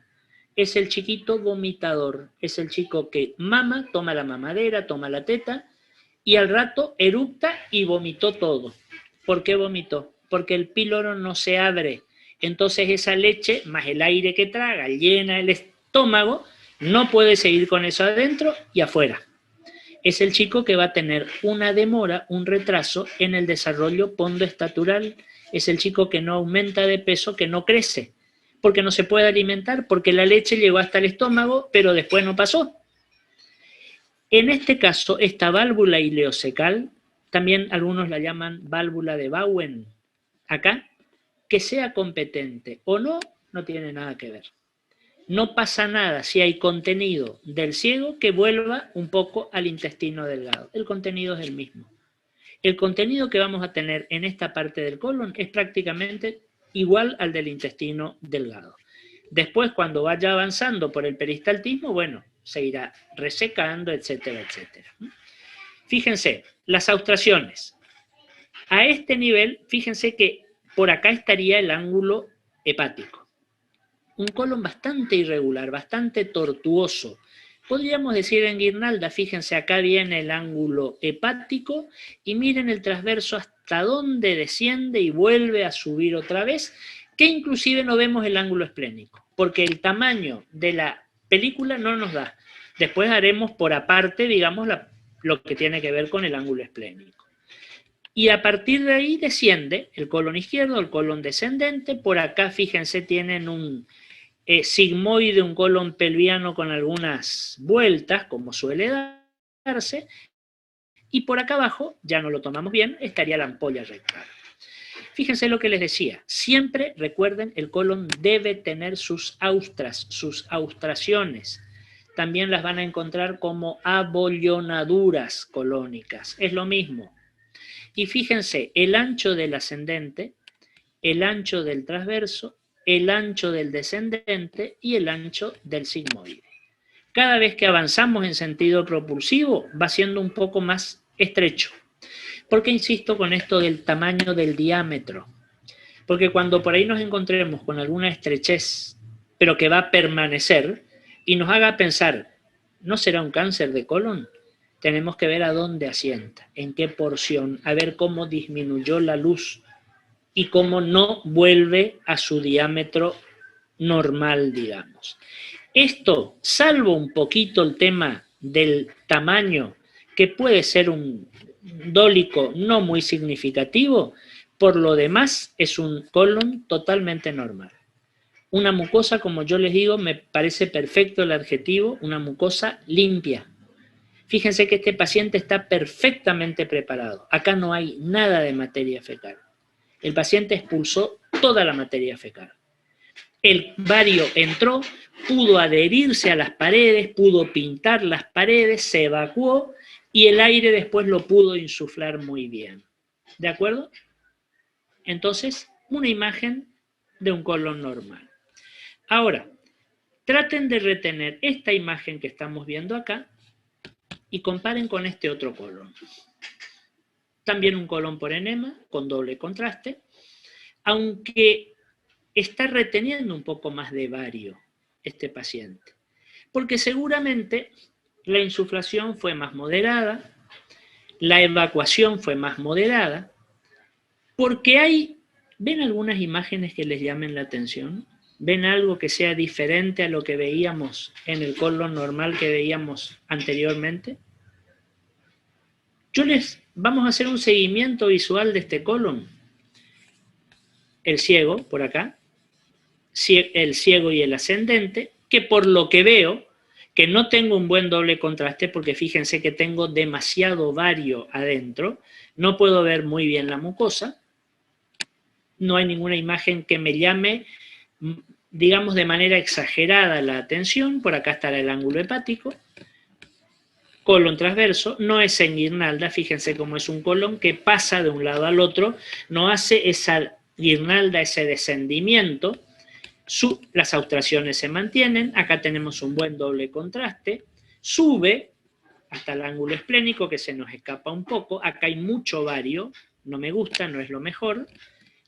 Es el chiquito vomitador, es el chico que mama, toma la mamadera, toma la teta, y al rato eructa y vomitó todo. ¿Por qué vomitó? Porque el píloro no se abre. Entonces esa leche, más el aire que traga, llena el estómago, no puede seguir con eso adentro y afuera. Es el chico que va a tener una demora, un retraso en el desarrollo pondoestatural. Es el chico que no aumenta de peso, que no crece, porque no se puede alimentar, porque la leche llegó hasta el estómago, pero después no pasó. En este caso, esta válvula ileocecal, también algunos la llaman válvula de Bowen, acá, que sea competente o no, no tiene nada que ver. No pasa nada si hay contenido del ciego que vuelva un poco al intestino delgado. El contenido es el mismo. El contenido que vamos a tener en esta parte del colon es prácticamente igual al del intestino delgado. Después, cuando vaya avanzando por el peristaltismo, bueno, se irá resecando, etcétera, etcétera. Fíjense, las austraciones. A este nivel, fíjense que por acá estaría el ángulo hepático. Un colon bastante irregular, bastante tortuoso. Podríamos decir en guirnalda, fíjense, acá viene el ángulo hepático y miren el transverso hasta dónde desciende y vuelve a subir otra vez, que inclusive no vemos el ángulo esplénico, porque el tamaño de la película no nos da. Después haremos por aparte, digamos, lo que tiene que ver con el ángulo esplénico. Y a partir de ahí desciende el colon izquierdo, el colon descendente. Por acá, fíjense, tienen un sigmoide, un colon pelviano con algunas vueltas, como suele darse, y por acá abajo, ya no lo tomamos bien, estaría la ampolla rectal. Fíjense lo que les decía, siempre recuerden, el colon debe tener sus austras, sus austraciones. También las van a encontrar como abollonaduras colónicas, es lo mismo. Y fíjense, el ancho del ascendente, el ancho del transverso, el ancho del descendente y el ancho del sigmoide. Cada vez que avanzamos en sentido propulsivo va siendo un poco más estrecho. ¿Por qué insisto con esto del tamaño del diámetro? Porque cuando por ahí nos encontremos con alguna estrechez, pero que va a permanecer, y nos haga pensar, ¿no será un cáncer de colon? Tenemos que ver a dónde asienta, en qué porción, a ver cómo disminuyó la luz y cómo no vuelve a su diámetro normal, digamos. Esto, salvo un poquito el tema del tamaño, que puede ser un dólico no muy significativo, por lo demás es un colon totalmente normal. Una mucosa, como yo les digo, me parece perfecto el adjetivo, una mucosa limpia. Fíjense que este paciente está perfectamente preparado. Acá no hay nada de materia fecal. El paciente expulsó toda la materia fecal. El bario entró, pudo adherirse a las paredes, pudo pintar las paredes, se evacuó y el aire después lo pudo insuflar muy bien. ¿De acuerdo? Entonces, una imagen de un colon normal. Ahora, traten de retener esta imagen que estamos viendo acá y comparen con este otro colon. También un colon por enema, con doble contraste, aunque está reteniendo un poco más de bario este paciente, porque seguramente la insuflación fue más moderada, la evacuación fue más moderada, porque ¿ven algunas imágenes que les llamen la atención? ¿Ven algo que sea diferente a lo que veíamos en el colon normal que veíamos anteriormente? Vamos a hacer un seguimiento visual de este colon. El ciego, por acá, el ciego y el ascendente, que por lo que veo, que no tengo un buen doble contraste, porque fíjense que tengo demasiado bario adentro, no puedo ver muy bien la mucosa, no hay ninguna imagen que me llame, digamos, de manera exagerada la atención. Por acá estará el ángulo hepático, colon transverso, no es en guirnalda, fíjense cómo es un colon que pasa de un lado al otro, no hace esa guirnalda, ese descendimiento. Las austraciones se mantienen, acá tenemos un buen doble contraste, sube hasta el ángulo esplénico que se nos escapa un poco, acá hay mucho bario, no me gusta, no es lo mejor,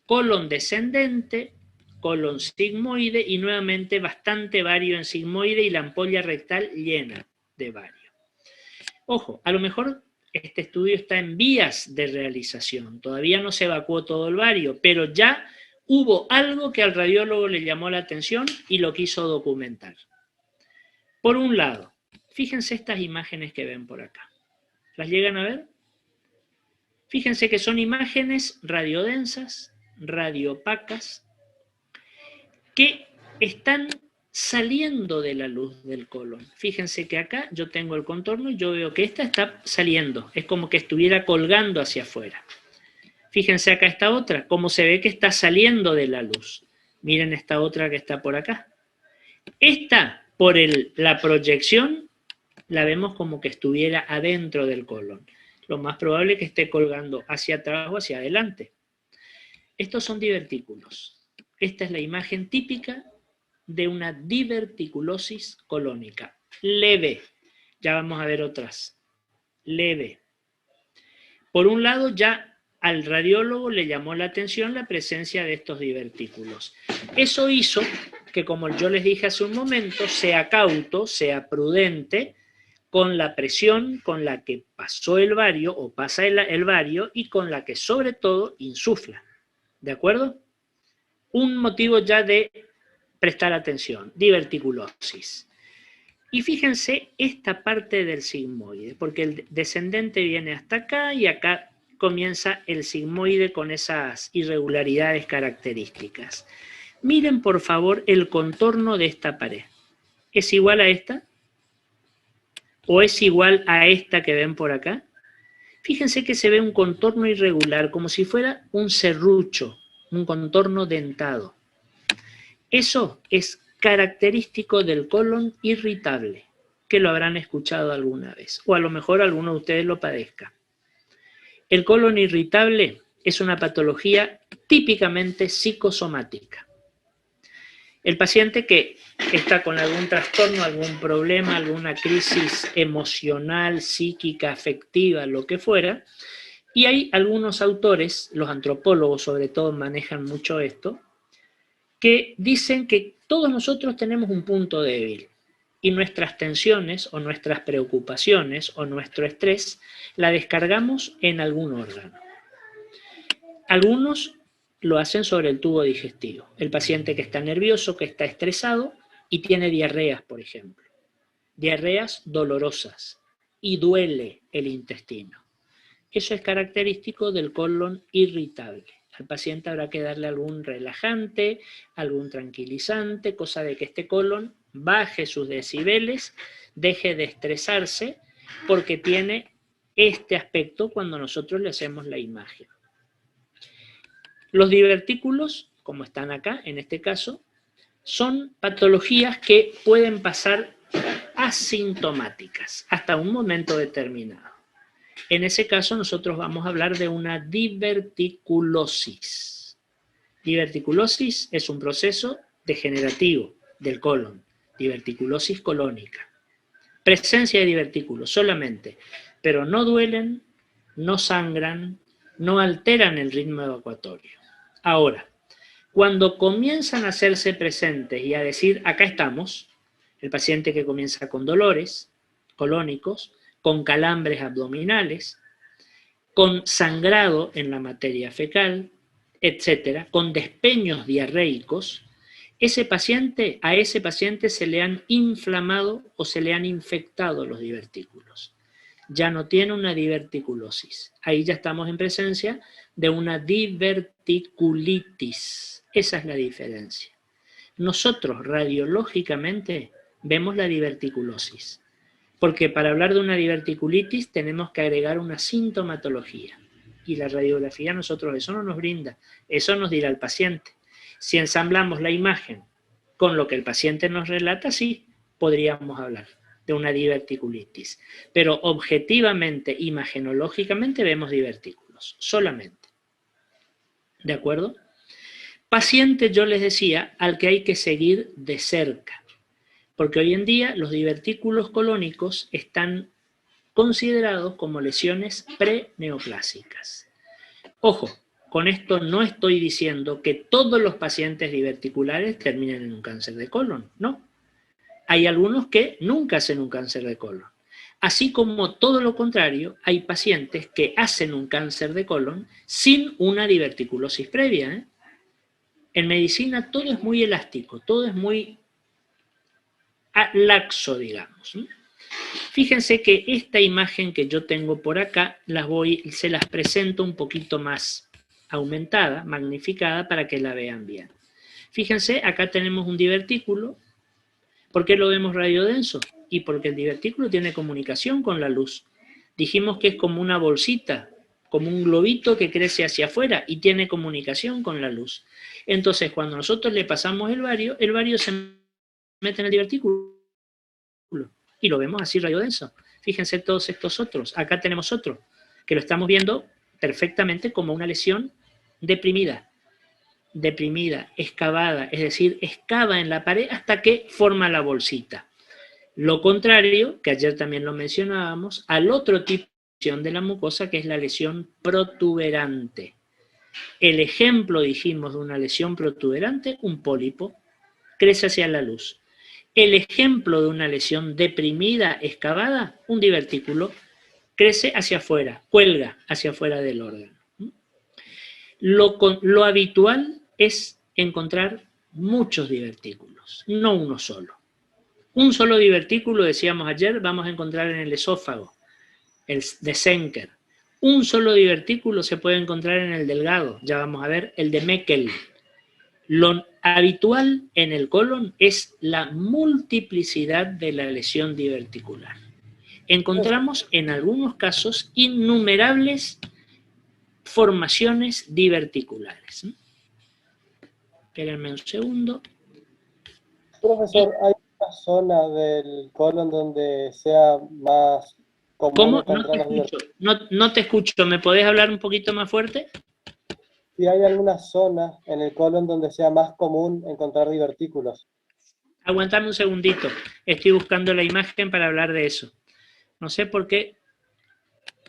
colon descendente, colon sigmoide y nuevamente bastante bario en sigmoide y la ampolla rectal llena de bario. Ojo, a lo mejor este estudio está en vías de realización, todavía no se evacuó todo el bario, pero ya hubo algo que al radiólogo le llamó la atención y lo quiso documentar. Por un lado, fíjense estas imágenes que ven por acá. ¿Las llegan a ver? Fíjense que son imágenes radiodensas, radiopacas, que están saliendo de la luz del colon. Fíjense que acá yo tengo el contorno y yo veo que esta está saliendo, es como que estuviera colgando hacia afuera. Fíjense acá esta otra, cómo se ve que está saliendo de la luz. Miren esta otra que está por acá. Esta, por la proyección, la vemos como que estuviera adentro del colon. Lo más probable es que esté colgando hacia atrás o hacia adelante. Estos son divertículos. Esta es la imagen típica de una diverticulosis colónica. Leve. Ya vamos a ver otras. Leve. Por un lado, ya al radiólogo le llamó la atención la presencia de estos divertículos. Eso hizo que, como yo les dije hace un momento, sea cauto, sea prudente con la presión con la que pasó el bario o pasa el bario y con la que sobre todo insufla. ¿De acuerdo? Un motivo ya de prestar atención, diverticulosis. Y fíjense esta parte del sigmoide, porque el descendente viene hasta acá y acá comienza el sigmoide con esas irregularidades características. Miren por favor el contorno de esta pared. ¿Es igual a esta? ¿O es igual a esta que ven por acá? Fíjense que se ve un contorno irregular, como si fuera un serrucho, un contorno dentado. Eso es característico del colon irritable, que lo habrán escuchado alguna vez, o a lo mejor alguno de ustedes lo padezca. El colon irritable es una patología típicamente psicosomática. El paciente que está con algún trastorno, algún problema, alguna crisis emocional, psíquica, afectiva, lo que fuera, y hay algunos autores, los antropólogos sobre todo manejan mucho esto, que dicen que todos nosotros tenemos un punto débil y nuestras tensiones o nuestras preocupaciones o nuestro estrés la descargamos en algún órgano. Algunos lo hacen sobre el tubo digestivo. El paciente que está nervioso, que está estresado y tiene diarreas, por ejemplo. Diarreas dolorosas y duele el intestino. Eso es característico del colon irritable. Al paciente habrá que darle algún relajante, algún tranquilizante, cosa de que este colon baje sus decibeles, deje de estresarse, porque tiene este aspecto cuando nosotros le hacemos la imagen. Los divertículos, como están acá, en este caso, son patologías que pueden pasar asintomáticas hasta un momento determinado. En ese caso nosotros vamos a hablar de una diverticulosis. Diverticulosis es un proceso degenerativo del colon, diverticulosis colónica. Presencia de divertículos solamente, pero no duelen, no sangran, no alteran el ritmo evacuatorio. Ahora, cuando comienzan a hacerse presentes y a decir, acá estamos, el paciente que comienza con dolores colónicos, con calambres abdominales, con sangrado en la materia fecal, etcétera, con despeños diarreicos, a ese paciente se le han inflamado o se le han infectado los divertículos. Ya no tiene una diverticulosis. Ahí ya estamos en presencia de una diverticulitis. Esa es la diferencia. Nosotros radiológicamente vemos la diverticulosis, porque para hablar de una diverticulitis tenemos que agregar una sintomatología. Y la radiografía a nosotros eso no nos brinda, eso nos dirá el paciente. Si ensamblamos la imagen con lo que el paciente nos relata, sí, podríamos hablar de una diverticulitis. Pero objetivamente, imagenológicamente, vemos divertículos, solamente. ¿De acuerdo? Paciente, yo les decía, al que hay que seguir de cerca. Porque hoy en día los divertículos colónicos están considerados como lesiones preneoplásicas. Ojo, con esto no estoy diciendo que todos los pacientes diverticulares terminen en un cáncer de colon, no. Hay algunos que nunca hacen un cáncer de colon. Así como todo lo contrario, hay pacientes que hacen un cáncer de colon sin una diverticulosis previa, ¿eh? En medicina todo es muy elástico, todo es muy laxo, digamos. Fíjense que esta imagen que yo tengo por acá, se las presento un poquito más aumentada, magnificada, para que la vean bien. Fíjense, acá tenemos un divertículo. ¿Por qué lo vemos radiodenso? Y porque el divertículo tiene comunicación con la luz. Dijimos que es como una bolsita, como un globito que crece hacia afuera y tiene comunicación con la luz. Entonces, cuando nosotros le pasamos el bario se mete en el divertículo y lo vemos así radiodenso. Fíjense todos estos otros. Acá tenemos otro que lo estamos viendo perfectamente como una lesión deprimida, excavada, es decir, excava en la pared hasta que forma la bolsita. Lo contrario, que ayer también lo mencionábamos, al otro tipo de lesión de la mucosa, que es la lesión protuberante. El ejemplo, dijimos, de una lesión protuberante, un pólipo, crece hacia la luz. El ejemplo de una lesión deprimida, excavada, un divertículo, crece hacia afuera, cuelga hacia afuera del órgano. Lo habitual es encontrar muchos divertículos, no uno solo. Un solo divertículo, decíamos ayer, vamos a encontrar en el esófago, el de Zenker. Un solo divertículo se puede encontrar en el delgado, ya vamos a ver, el de Meckel. Lo habitual en el colon es la multiplicidad de la lesión diverticular. Encontramos en algunos casos innumerables formaciones diverticulares. Espérenme un segundo. Profesor, ¿hay una zona del colon donde sea más común ¿Cómo? No encontrar te los escucho. divertículos? No te escucho. ¿Me podés hablar un poquito más fuerte? Si hay alguna zona en el colon donde sea más común encontrar divertículos. Aguantame un segundito. Estoy buscando la imagen para hablar de eso. No sé por qué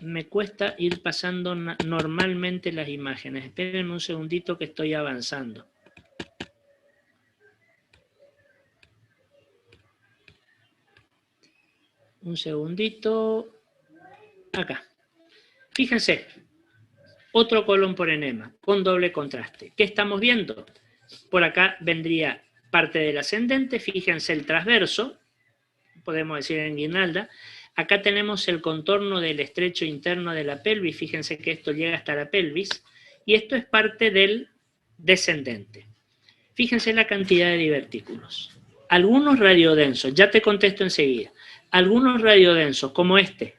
me cuesta ir pasando normalmente las imágenes. Espérenme un segundito que estoy avanzando. Un segundito. Acá. Fíjense. Otro colon por enema, con doble contraste. ¿Qué estamos viendo? Por acá vendría parte del ascendente, fíjense el transverso, podemos decir en guirnalda. Acá tenemos el contorno del estrecho interno de la pelvis, fíjense que esto llega hasta la pelvis, y esto es parte del descendente. Fíjense la cantidad de divertículos. Algunos radiodensos, ya te contesto enseguida, algunos radiodensos como este,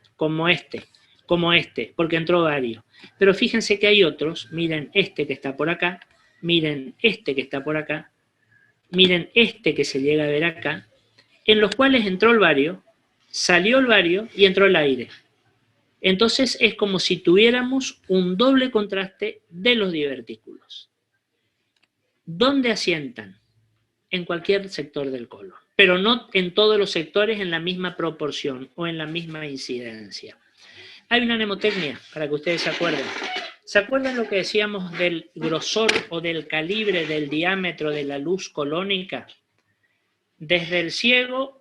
porque entró varios. Pero fíjense que hay otros, miren este que está por acá, miren este que está por acá, miren este que se llega a ver acá, en los cuales entró el vario, salió el vario y entró el aire. Entonces es como si tuviéramos un doble contraste de los divertículos. ¿Dónde asientan? En cualquier sector del colon, pero no en todos los sectores en la misma proporción o en la misma incidencia. Hay una mnemotecnia para que ustedes se acuerden. ¿Se acuerdan lo que decíamos del grosor o del calibre del diámetro de la luz colónica? Desde el ciego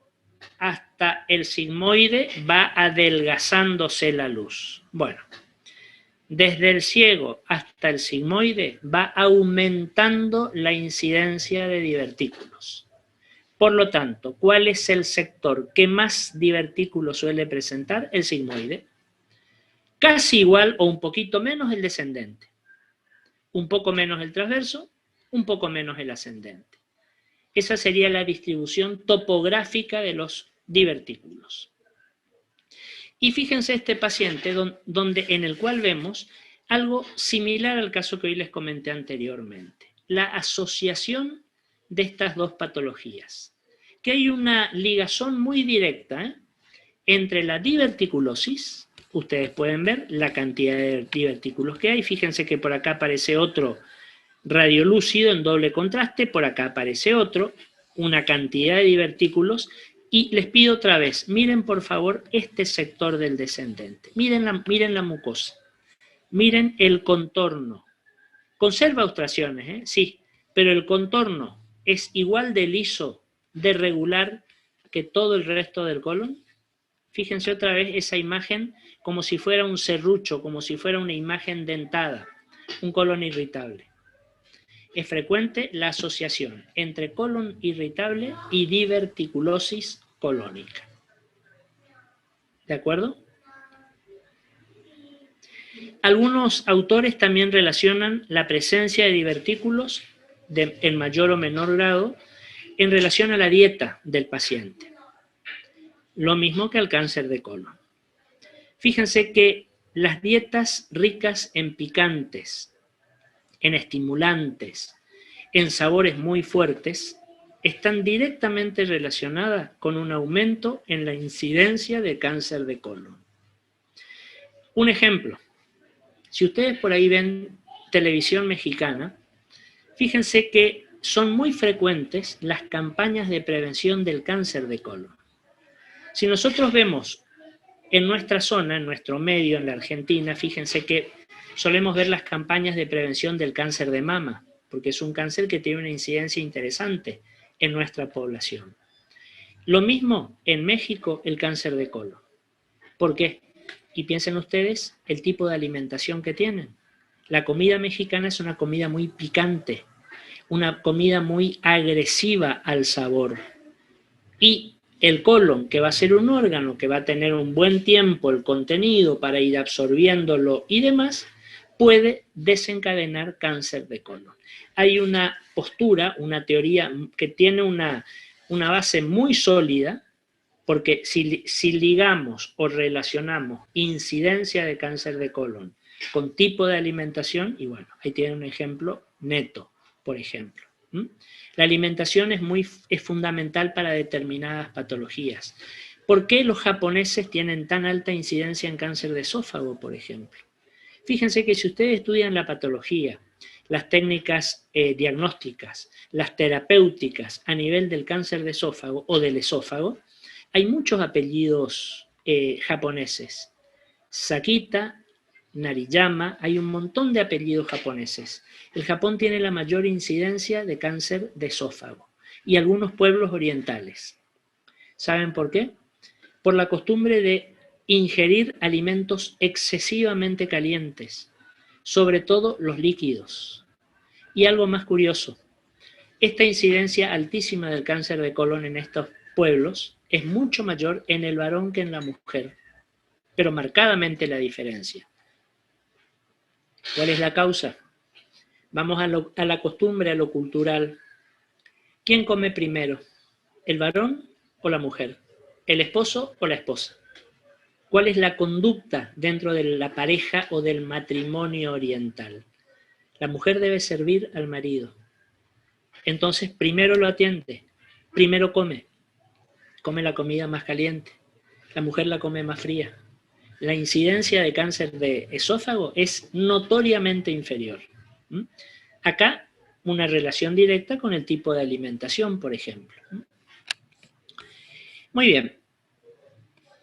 hasta el sigmoide va adelgazándose la luz. Bueno, desde el ciego hasta el sigmoide va aumentando la incidencia de divertículos. Por lo tanto, ¿cuál es el sector que más divertículos suele presentar? El sigmoide. Casi igual o un poquito menos el descendente. Un poco menos el transverso, un poco menos el ascendente. Esa sería la distribución topográfica de los divertículos. Y fíjense este paciente en el cual vemos algo similar al caso que hoy les comenté anteriormente. La asociación de estas dos patologías. Que hay una ligazón muy directa entre la diverticulosis. Ustedes pueden ver la cantidad de divertículos que hay. Fíjense que por acá aparece otro radiolúcido en doble contraste, por acá aparece otro, una cantidad de divertículos, y les pido otra vez, miren por favor este sector del descendente, miren la mucosa, miren el contorno, conserva obstrucciones, sí, pero el contorno es igual de liso, de regular que todo el resto del colon. Fíjense otra vez esa imagen como si fuera un serrucho, como si fuera una imagen dentada, un colon irritable. Es frecuente la asociación entre colon irritable y diverticulosis colónica. ¿De acuerdo? Algunos autores también relacionan la presencia de divertículos en mayor o menor grado en relación a la dieta del paciente. Lo mismo que al cáncer de colon. Fíjense que las dietas ricas en picantes, en estimulantes, en sabores muy fuertes, están directamente relacionadas con un aumento en la incidencia de cáncer de colon. Un ejemplo, si ustedes por ahí ven televisión mexicana, fíjense que son muy frecuentes las campañas de prevención del cáncer de colon. Si nosotros vemos en nuestra zona, en nuestro medio, en la Argentina, fíjense que solemos ver las campañas de prevención del cáncer de mama, porque es un cáncer que tiene una incidencia interesante en nuestra población. Lo mismo en México, el cáncer de colon. ¿Por qué? Y piensen ustedes el tipo de alimentación que tienen. La comida mexicana es una comida muy picante, una comida muy agresiva al sabor. Y el colon, que va a ser un órgano que va a tener un buen tiempo el contenido para ir absorbiéndolo y demás, puede desencadenar cáncer de colon. Hay una postura, una teoría que tiene una base muy sólida, porque si ligamos o relacionamos incidencia de cáncer de colon con tipo de alimentación, y bueno, ahí tiene un ejemplo neto, por ejemplo. La alimentación es fundamental para determinadas patologías. ¿Por qué los japoneses tienen tan alta incidencia en cáncer de esófago, por ejemplo? Fíjense que si ustedes estudian la patología, las técnicas diagnósticas, las terapéuticas a nivel del cáncer de esófago o del esófago, hay muchos apellidos japoneses. Sakita, Nariyama, hay un montón de apellidos japoneses. El Japón tiene la mayor incidencia de cáncer de esófago y algunos pueblos orientales. ¿Saben por qué? Por la costumbre de ingerir alimentos excesivamente calientes, sobre todo los líquidos. Y algo más curioso, esta incidencia altísima del cáncer de colon en estos pueblos es mucho mayor en el varón que en la mujer, pero marcadamente la diferencia. ¿Cuál es la causa? Vamos a la costumbre, a lo cultural. ¿Quién come primero? ¿El varón o la mujer? ¿El esposo o la esposa? ¿Cuál es la conducta dentro de la pareja o del matrimonio oriental? La mujer debe servir al marido. Entonces, primero lo atiende, primero come la comida más caliente, la mujer la come más fría. La incidencia de cáncer de esófago es notoriamente inferior. Acá, una relación directa con el tipo de alimentación, por ejemplo. Muy bien.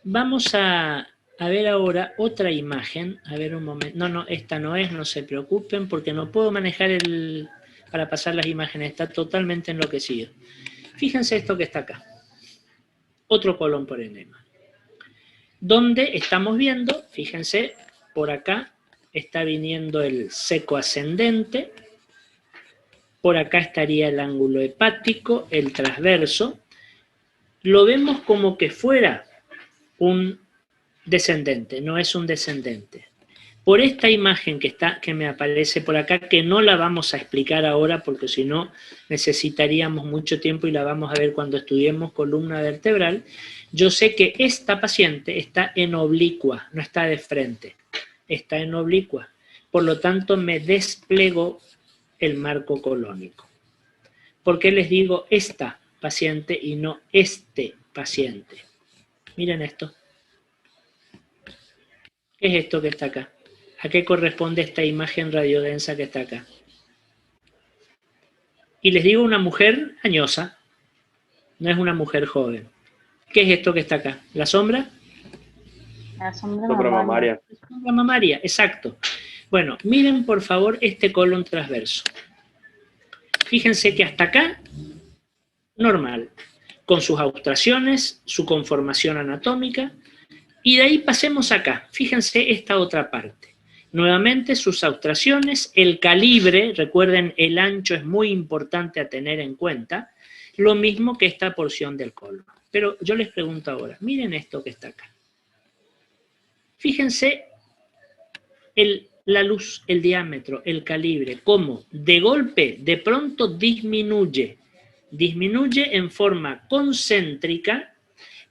Vamos a ver ahora otra imagen. A ver un momento. No, esta no es, no se preocupen, porque no puedo manejar para pasar las imágenes. Está totalmente enloquecido. Fíjense esto que está acá. Otro colon por enema. Donde estamos viendo, fíjense, por acá está viniendo el seco ascendente, por acá estaría el ángulo hepático, el transverso. Lo vemos como que fuera un descendente, no es un descendente. Por esta imagen que me aparece por acá, que no la vamos a explicar ahora porque si no necesitaríamos mucho tiempo y la vamos a ver cuando estudiemos columna vertebral, yo sé que esta paciente está en oblicua, no está de frente, está en oblicua. Por lo tanto, me desplegó el marco colónico. ¿Por qué les digo esta paciente y no este paciente? Miren esto. ¿Qué es esto que está acá? ¿A qué corresponde esta imagen radiodensa que está acá? Y les digo una mujer añosa, no es una mujer joven. ¿Qué es esto que está acá? ¿La sombra? La sombra mamaria. La sombra mamaria, exacto. Bueno, miren por favor este colon transverso. Fíjense que hasta acá, normal, con sus austraciones, su conformación anatómica, y de ahí pasemos acá. Fíjense esta otra parte. Nuevamente sus austraciones, el calibre, recuerden el ancho es muy importante a tener en cuenta, lo mismo que esta porción del colon. Pero yo les pregunto ahora, miren esto que está acá. Fíjense la luz, el diámetro, el calibre, cómo de golpe, de pronto disminuye en forma concéntrica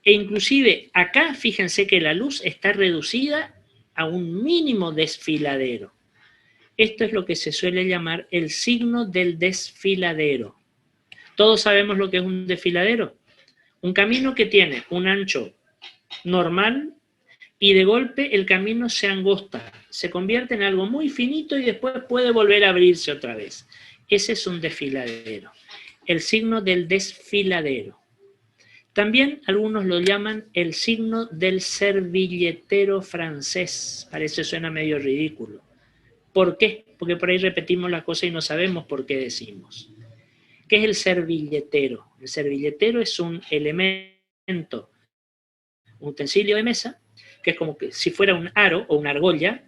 e inclusive acá fíjense que la luz está reducida a un mínimo desfiladero. Esto es lo que se suele llamar el signo del desfiladero. Todos sabemos lo que es un desfiladero. Un camino que tiene un ancho normal y de golpe el camino se angosta, se convierte en algo muy finito y después puede volver a abrirse otra vez. Ese es un desfiladero. El signo del desfiladero. También algunos lo llaman el signo del servilletero francés. Parece suena medio ridículo. ¿Por qué? Porque por ahí repetimos la cosa y no sabemos por qué decimos. ¿Qué es el servilletero? El servilletero es un elemento, un utensilio de mesa, que es como que si fuera un aro o una argolla,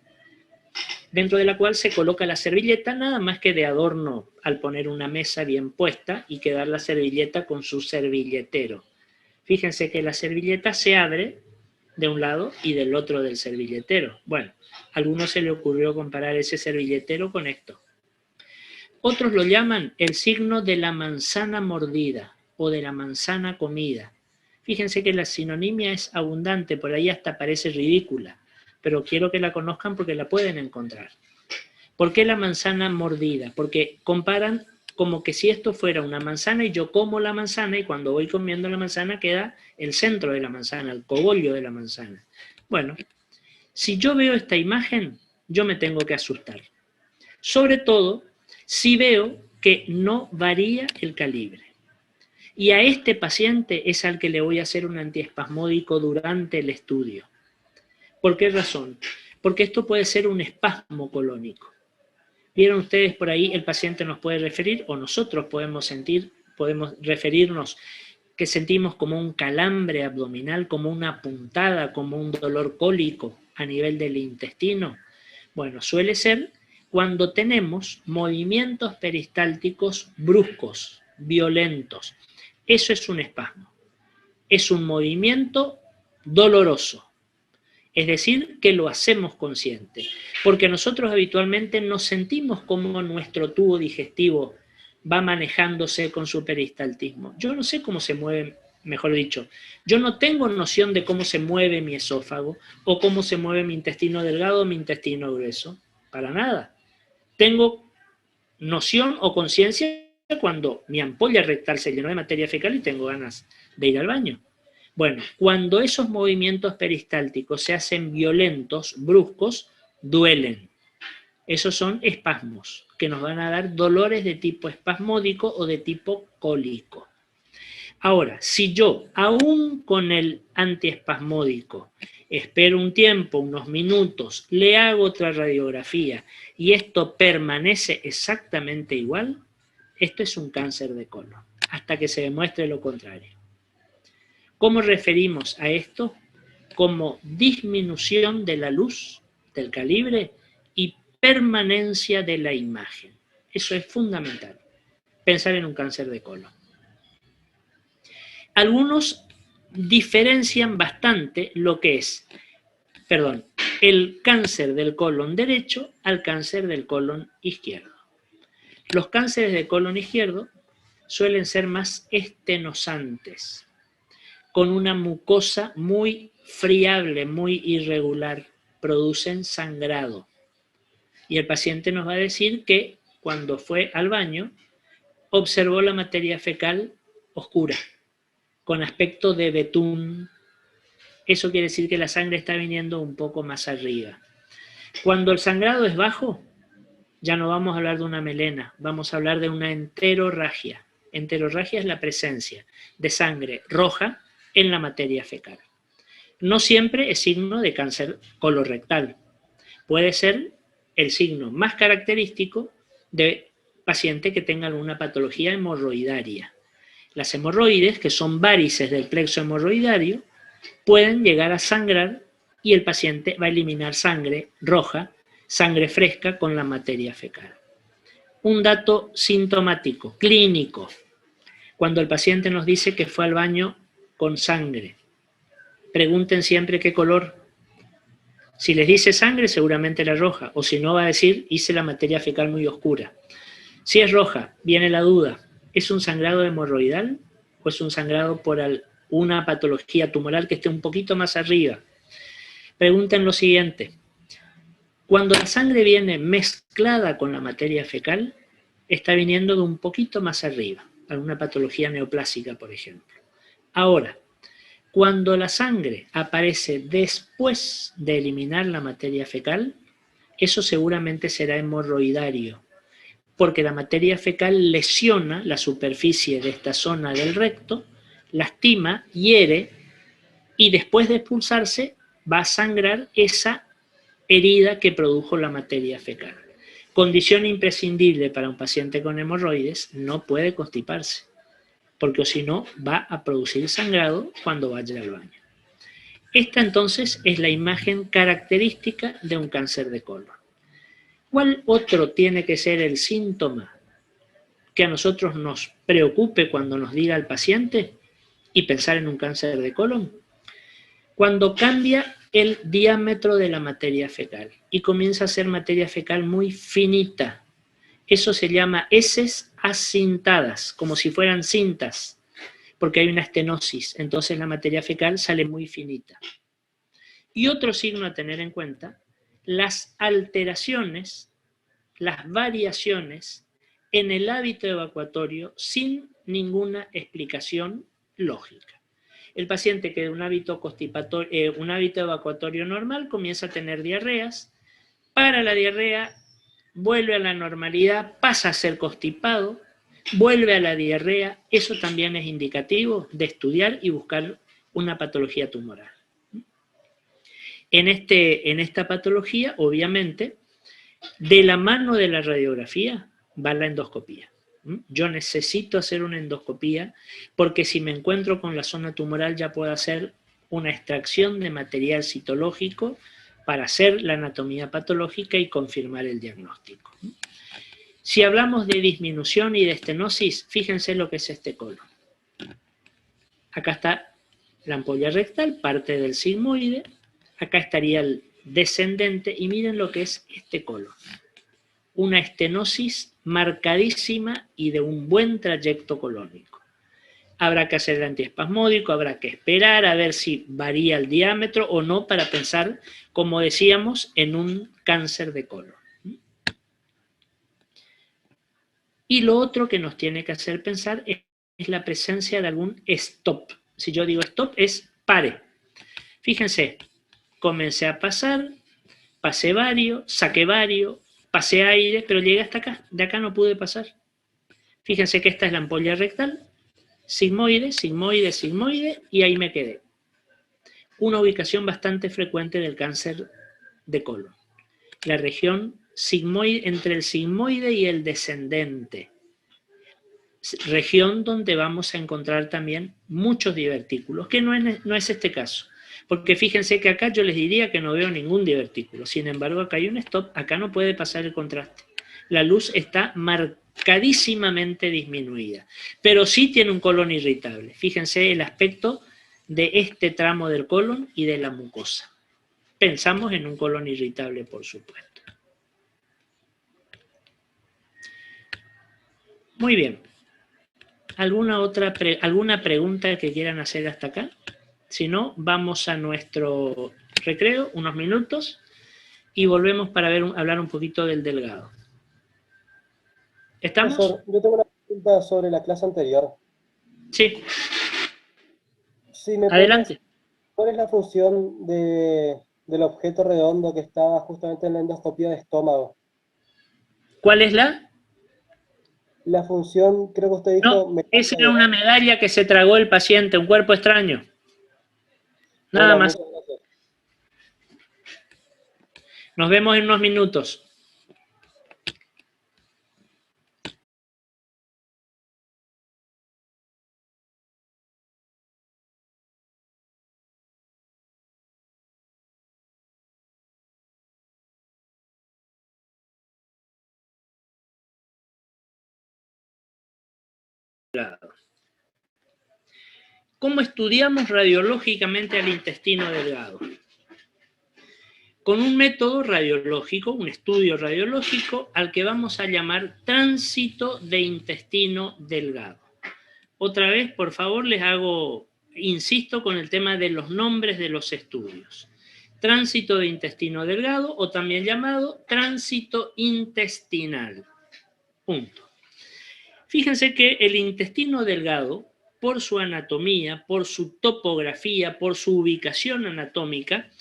dentro de la cual se coloca la servilleta, nada más que de adorno al poner una mesa bien puesta y quedar la servilleta con su servilletero. Fíjense que la servilleta se abre de un lado y del otro del servilletero. Bueno, a algunos se le ocurrió comparar ese servilletero con esto. Otros lo llaman el signo de la manzana mordida o de la manzana comida. Fíjense que la sinonimia es abundante, por ahí hasta parece ridícula, pero quiero que la conozcan porque la pueden encontrar. ¿Por qué la manzana mordida? Porque comparan como que si esto fuera una manzana y yo como la manzana y cuando voy comiendo la manzana queda el centro de la manzana, el cogollo de la manzana. Bueno, si yo veo esta imagen, yo me tengo que asustar. Sobre todo si veo que no varía el calibre. Y a este paciente es al que le voy a hacer un antiespasmódico durante el estudio. ¿Por qué razón? Porque esto puede ser un espasmo colónico. ¿Vieron ustedes por ahí? El paciente nos puede referir, o nosotros podemos referirnos que sentimos como un calambre abdominal, como una puntada, como un dolor cólico a nivel del intestino. Bueno, suele ser cuando tenemos movimientos peristálticos bruscos, violentos. Eso es un espasmo. Es un movimiento doloroso. Es decir, que lo hacemos consciente. Porque nosotros habitualmente nos sentimos como nuestro tubo digestivo va manejándose con su peristaltismo. Yo no sé cómo se mueve, mejor dicho, yo no tengo noción de cómo se mueve mi esófago o cómo se mueve mi intestino delgado o mi intestino grueso. Para nada. Tengo noción o conciencia cuando mi ampolla rectal se llenó de materia fecal y tengo ganas de ir al baño. Bueno, cuando esos movimientos peristálticos se hacen violentos, bruscos, duelen. Esos son espasmos que nos van a dar dolores de tipo espasmódico o de tipo cólico. Ahora, si yo, aún con el antiespasmódico, espero un tiempo, unos minutos, le hago otra radiografía y esto permanece exactamente igual, esto es un cáncer de colon, hasta que se demuestre lo contrario. ¿Cómo referimos a esto? Como disminución de la luz, del calibre, y permanencia de la imagen. Eso es fundamental, pensar en un cáncer de colon. Algunos diferencian bastante lo que es, el cáncer del colon derecho al cáncer del colon izquierdo. Los cánceres de colon izquierdo suelen ser más estenosantes, con una mucosa muy friable, muy irregular, producen sangrado. Y el paciente nos va a decir que cuando fue al baño observó la materia fecal oscura, con aspecto de betún. Eso quiere decir que la sangre está viniendo un poco más arriba. Cuando el sangrado es bajo, ya no vamos a hablar de una melena, vamos a hablar de una enterorragia. Enterorragia es la presencia de sangre roja en la materia fecal. No siempre es signo de cáncer colorectal. Puede ser el signo más característico de paciente que tenga alguna patología hemorroidaria. Las hemorroides, que son varices del plexo hemorroidario, pueden llegar a sangrar y el paciente va a eliminar sangre roja, sangre fresca con la materia fecal. Un dato sintomático, clínico. Cuando el paciente nos dice que fue al baño con sangre, pregunten siempre qué color. Si les dice sangre, seguramente era roja, o si no va a decir, hice la materia fecal muy oscura. Si es roja, viene la duda, ¿es un sangrado hemorroidal o es un sangrado por una patología tumoral que esté un poquito más arriba? Pregunten lo siguiente, cuando la sangre viene mezclada con la materia fecal, está viniendo de un poquito más arriba, alguna patología neoplásica, por ejemplo. Ahora, cuando la sangre aparece después de eliminar la materia fecal, eso seguramente será hemorroidario, porque la materia fecal lesiona la superficie de esta zona del recto, lastima, hiere, y después de expulsarse va a sangrar esa herida que produjo la materia fecal. Condición imprescindible para un paciente con hemorroides, no puede constiparse, porque si no va a producir sangrado cuando vaya al baño. Esta entonces es la imagen característica de un cáncer de colon. ¿Cuál otro tiene que ser el síntoma que a nosotros nos preocupe cuando nos diga el paciente y pensar en un cáncer de colon? cuando cambia el diámetro de la materia fecal y comienza a ser materia fecal muy finita. Eso se llama heces acintadas, como si fueran cintas, porque hay una estenosis, entonces la materia fecal sale muy finita. Y otro signo a tener en cuenta, las alteraciones, las variaciones en el hábito evacuatorio sin ninguna explicación lógica. El paciente que de un hábito evacuatorio normal comienza a tener diarreas, para la diarrea, vuelve a la normalidad, pasa a ser constipado, vuelve a la diarrea, eso también es indicativo de estudiar y buscar una patología tumoral. En esta patología, obviamente, de la mano de la radiografía va la endoscopía. Yo necesito hacer una endoscopía porque si me encuentro con la zona tumoral ya puedo hacer una extracción de material citológico para hacer la anatomía patológica y confirmar el diagnóstico. Si hablamos de disminución y de estenosis, fíjense lo que es este colon. Acá está la ampolla rectal, parte del sigmoide, acá estaría el descendente y miren lo que es este colon. Una estenosis marcadísima y de un buen trayecto colónico. Habrá que hacer el antiespasmódico, habrá que esperar a ver si varía el diámetro o no para pensar, como decíamos, en un cáncer de colon. Y lo otro que nos tiene que hacer pensar es la presencia de algún stop. Si yo digo stop, es pare. Fíjense, comencé a pasar, pasé vario, saqué vario, pasé aire, pero llegué hasta acá. De acá no pude pasar. Fíjense que esta es la ampolla rectal, sigmoide, sigmoide, sigmoide, y ahí me quedé. Una ubicación bastante frecuente del cáncer de colon. La región sigmoide, entre el sigmoide y el descendente. Región donde vamos a encontrar también muchos divertículos, que no es este caso. Porque fíjense que acá yo les diría que no veo ningún divertículo. Sin embargo, acá hay un stop, acá no puede pasar el contraste. La luz está marcadísimamente disminuida, pero sí tiene un colon irritable. Fíjense el aspecto de este tramo del colon y de la mucosa. Pensamos en un colon irritable, por supuesto. Muy bien. ¿Alguna pregunta que quieran hacer hasta acá? Si no, vamos a nuestro recreo, unos minutos, y volvemos para hablar un poquito del delgado. ¿Estamos? Profesor, yo tengo una pregunta sobre la clase anterior. Sí. Sí, ¿me Adelante. puedes, ¿cuál es la función del objeto redondo que está justamente en la endoscopía de estómago? ¿Cuál es la? La función, creo que usted dijo... No, esa era una medalla que se tragó el paciente, un cuerpo extraño. Nada más. Muchas gracias. Nos vemos en unos minutos. ¿Cómo estudiamos radiológicamente al intestino delgado? Con un método radiológico, un estudio radiológico, al que vamos a llamar tránsito de intestino delgado. Otra vez, por favor, insisto con el tema de los nombres de los estudios. Tránsito de intestino delgado, o también llamado tránsito intestinal. Punto. Fíjense que el intestino delgado, por su anatomía, por su topografía, por su ubicación anatómica,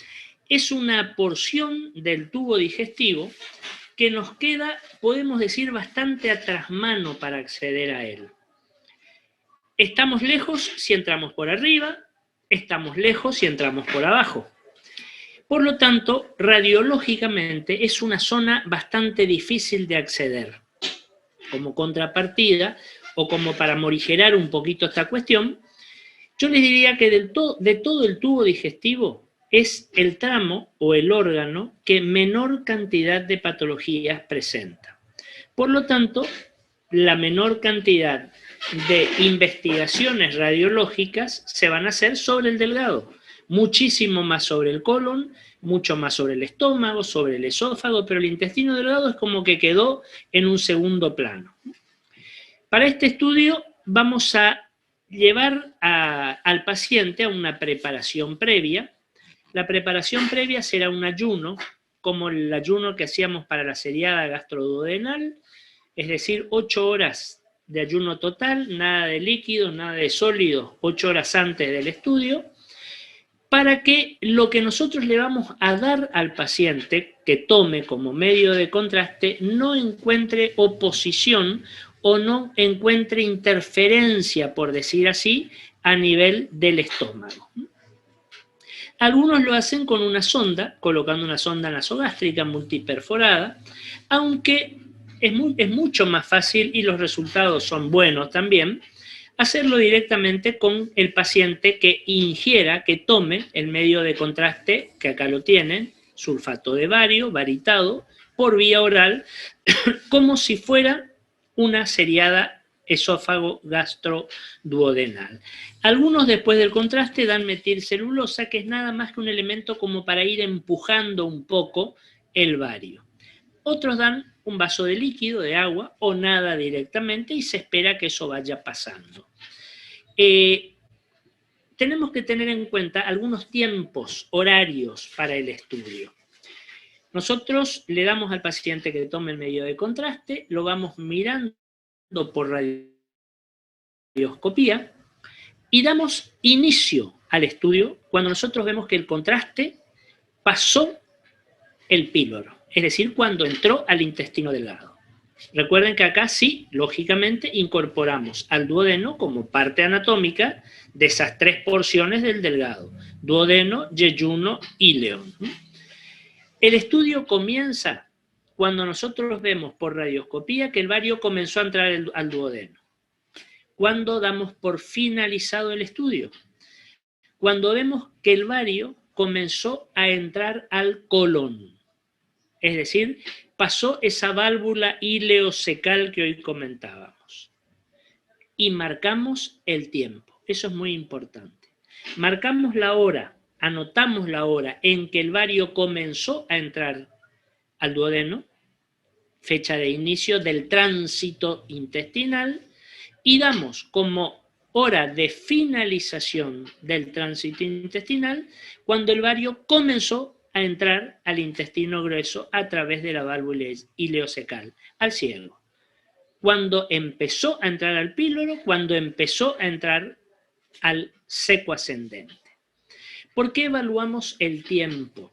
es una porción del tubo digestivo que nos queda, podemos decir, bastante a trasmano para acceder a él. Estamos lejos si entramos por arriba, estamos lejos si entramos por abajo. Por lo tanto, radiológicamente es una zona bastante difícil de acceder. Como contrapartida, o como para morigerar un poquito esta cuestión, yo les diría que de todo el tubo digestivo es el tramo o el órgano que menor cantidad de patologías presenta. Por lo tanto, la menor cantidad de investigaciones radiológicas se van a hacer sobre el delgado, muchísimo más sobre el colon, mucho más sobre el estómago, sobre el esófago, pero el intestino delgado es como que quedó en un segundo plano. Para este estudio vamos a llevar al paciente a una preparación previa. La preparación previa será un ayuno, como el ayuno que hacíamos para la seriada gastroduodenal, es decir, 8 horas de ayuno total, nada de líquido, nada de sólido, 8 horas antes del estudio, para que lo que nosotros le vamos a dar al paciente que tome como medio de contraste no encuentre oposición o no encuentre interferencia, por decir así, a nivel del estómago. Algunos lo hacen con una sonda, colocando una sonda nasogástrica multiperforada, aunque es mucho más fácil y los resultados son buenos también, hacerlo directamente con el paciente que ingiera, que tome el medio de contraste, que acá lo tienen, sulfato de bario, baritado, por vía oral, como si fuera una seriada esófago gastroduodenal. Algunos después del contraste dan metilcelulosa, que es nada más que un elemento como para ir empujando un poco el bario. Otros dan un vaso de líquido, de agua, o nada directamente, y se espera que eso vaya pasando. Tenemos que tener en cuenta algunos tiempos, horarios para el estudio. Nosotros le damos al paciente que tome el medio de contraste, lo vamos mirando por radioscopía y damos inicio al estudio cuando nosotros vemos que el contraste pasó el píloro, es decir, cuando entró al intestino delgado. Recuerden que acá sí, lógicamente, incorporamos al duodeno como parte anatómica de esas 3 porciones del delgado: duodeno, yeyuno, íleon. El estudio comienza cuando nosotros vemos por radioscopía que el bario comenzó a entrar al duodeno. ¿Cuándo damos por finalizado el estudio? Cuando vemos que el bario comenzó a entrar al colon. Es decir, pasó esa válvula ileocecal que hoy comentábamos. Y marcamos el tiempo. Eso es muy importante. Marcamos la hora, anotamos la hora en que el bario comenzó a entrar al duodeno, fecha de inicio del tránsito intestinal, y damos como hora de finalización del tránsito intestinal cuando el bario comenzó a entrar al intestino grueso a través de la válvula ileocecal, al ciego. Cuando empezó a entrar al píloro, cuando empezó a entrar al seco ascendente. ¿Por qué evaluamos el tiempo?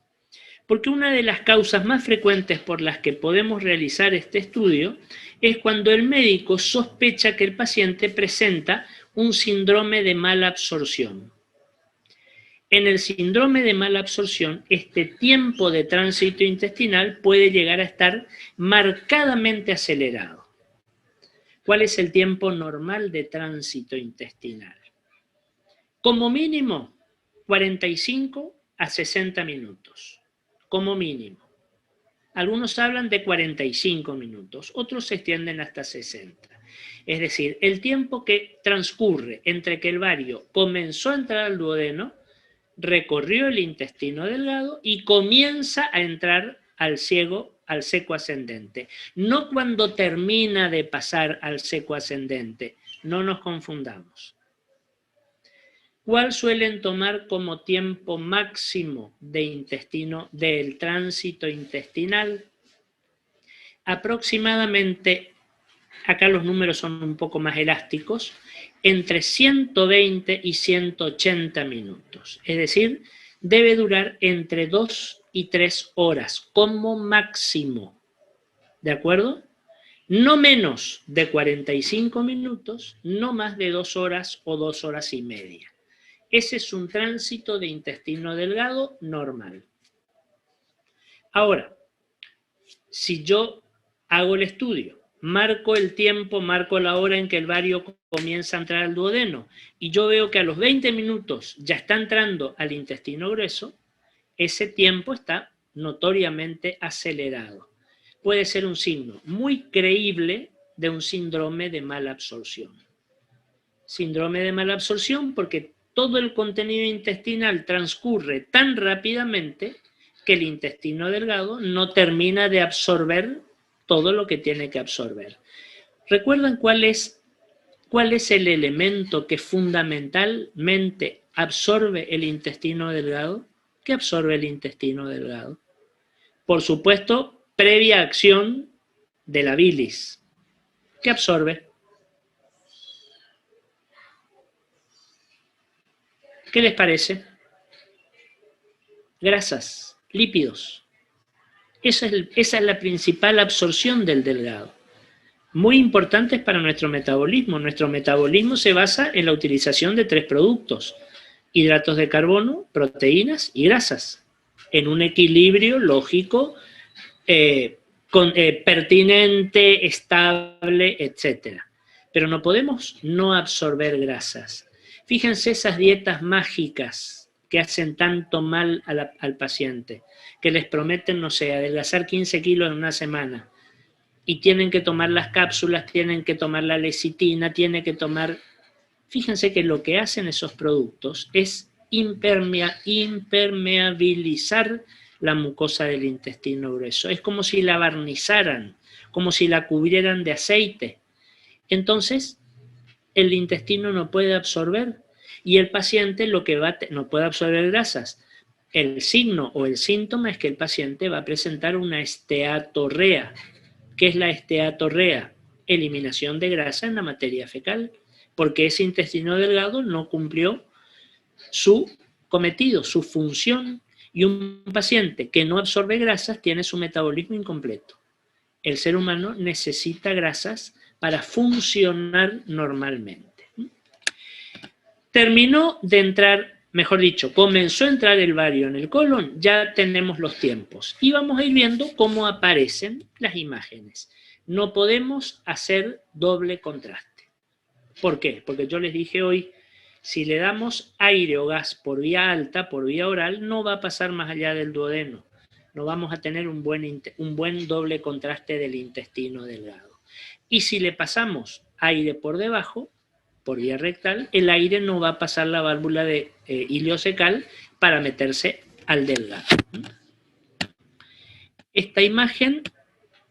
Porque una de las causas más frecuentes por las que podemos realizar este estudio es cuando el médico sospecha que el paciente presenta un síndrome de mala absorción. En el síndrome de mala absorción, este tiempo de tránsito intestinal puede llegar a estar marcadamente acelerado. ¿Cuál es el tiempo normal de tránsito intestinal? Como mínimo, 45 a 60 minutos. Como mínimo. Algunos hablan de 45 minutos, otros se extienden hasta 60. Es decir, el tiempo que transcurre entre que el bario comenzó a entrar al duodeno, recorrió el intestino delgado y comienza a entrar al seco ascendente. No cuando termina de pasar al seco ascendente, no nos confundamos. ¿Cuál suelen tomar como tiempo máximo del tránsito intestinal? Aproximadamente, acá los números son un poco más elásticos, entre 120 y 180 minutos. Es decir, debe durar entre 2 y 3 horas como máximo. ¿De acuerdo? No menos de 45 minutos, no más de 2 horas o 2 horas y media. Ese es un tránsito de intestino delgado normal. Ahora, si yo hago el estudio, marco el tiempo, marco la hora en que el bario comienza a entrar al duodeno y yo veo que a los 20 minutos ya está entrando al intestino grueso, ese tiempo está notoriamente acelerado. Puede ser un signo muy creíble de un síndrome de mala absorción. Síndrome de mala absorción porque todo el contenido intestinal transcurre tan rápidamente que el intestino delgado no termina de absorber todo lo que tiene que absorber. ¿Recuerdan cuál es el elemento que fundamentalmente absorbe el intestino delgado? ¿Qué absorbe el intestino delgado? Por supuesto, previa acción de la bilis. ¿Qué absorbe? ¿Qué les parece? Grasas, lípidos. Esa es la principal absorción del delgado. Muy importantes para nuestro metabolismo. Nuestro metabolismo se basa en la utilización de 3 productos: hidratos de carbono, proteínas y grasas, en un equilibrio lógico, pertinente, estable, etc. Pero no podemos no absorber grasas. Fíjense esas dietas mágicas que hacen tanto mal al paciente, que les prometen, no sé, adelgazar 15 kilos en una semana, y tienen que tomar las cápsulas, tienen que tomar la lecitina, tienen que tomar... Fíjense que lo que hacen esos productos es impermeabilizar la mucosa del intestino grueso. Es como si la barnizaran, como si la cubrieran de aceite. Entonces, el intestino no puede absorber, y el paciente no puede absorber grasas. El signo o el síntoma es que el paciente va a presentar una esteatorrea. ¿Qué es la esteatorrea? Eliminación de grasa en la materia fecal, porque ese intestino delgado no cumplió su cometido, su función, y un paciente que no absorbe grasas tiene su metabolismo incompleto. El ser humano necesita grasas para funcionar normalmente. Terminó de entrar, mejor dicho, comenzó a entrar el bario en el colon, ya tenemos los tiempos. Y vamos a ir viendo cómo aparecen las imágenes. No podemos hacer doble contraste. ¿Por qué? Porque yo les dije hoy, si le damos aire o gas por vía alta, por vía oral, no va a pasar más allá del duodeno. No vamos a tener un buen doble contraste del intestino delgado. Y si le pasamos aire por debajo, por vía rectal, el aire no va a pasar la válvula de ileocecal para meterse al delgado. Esta imagen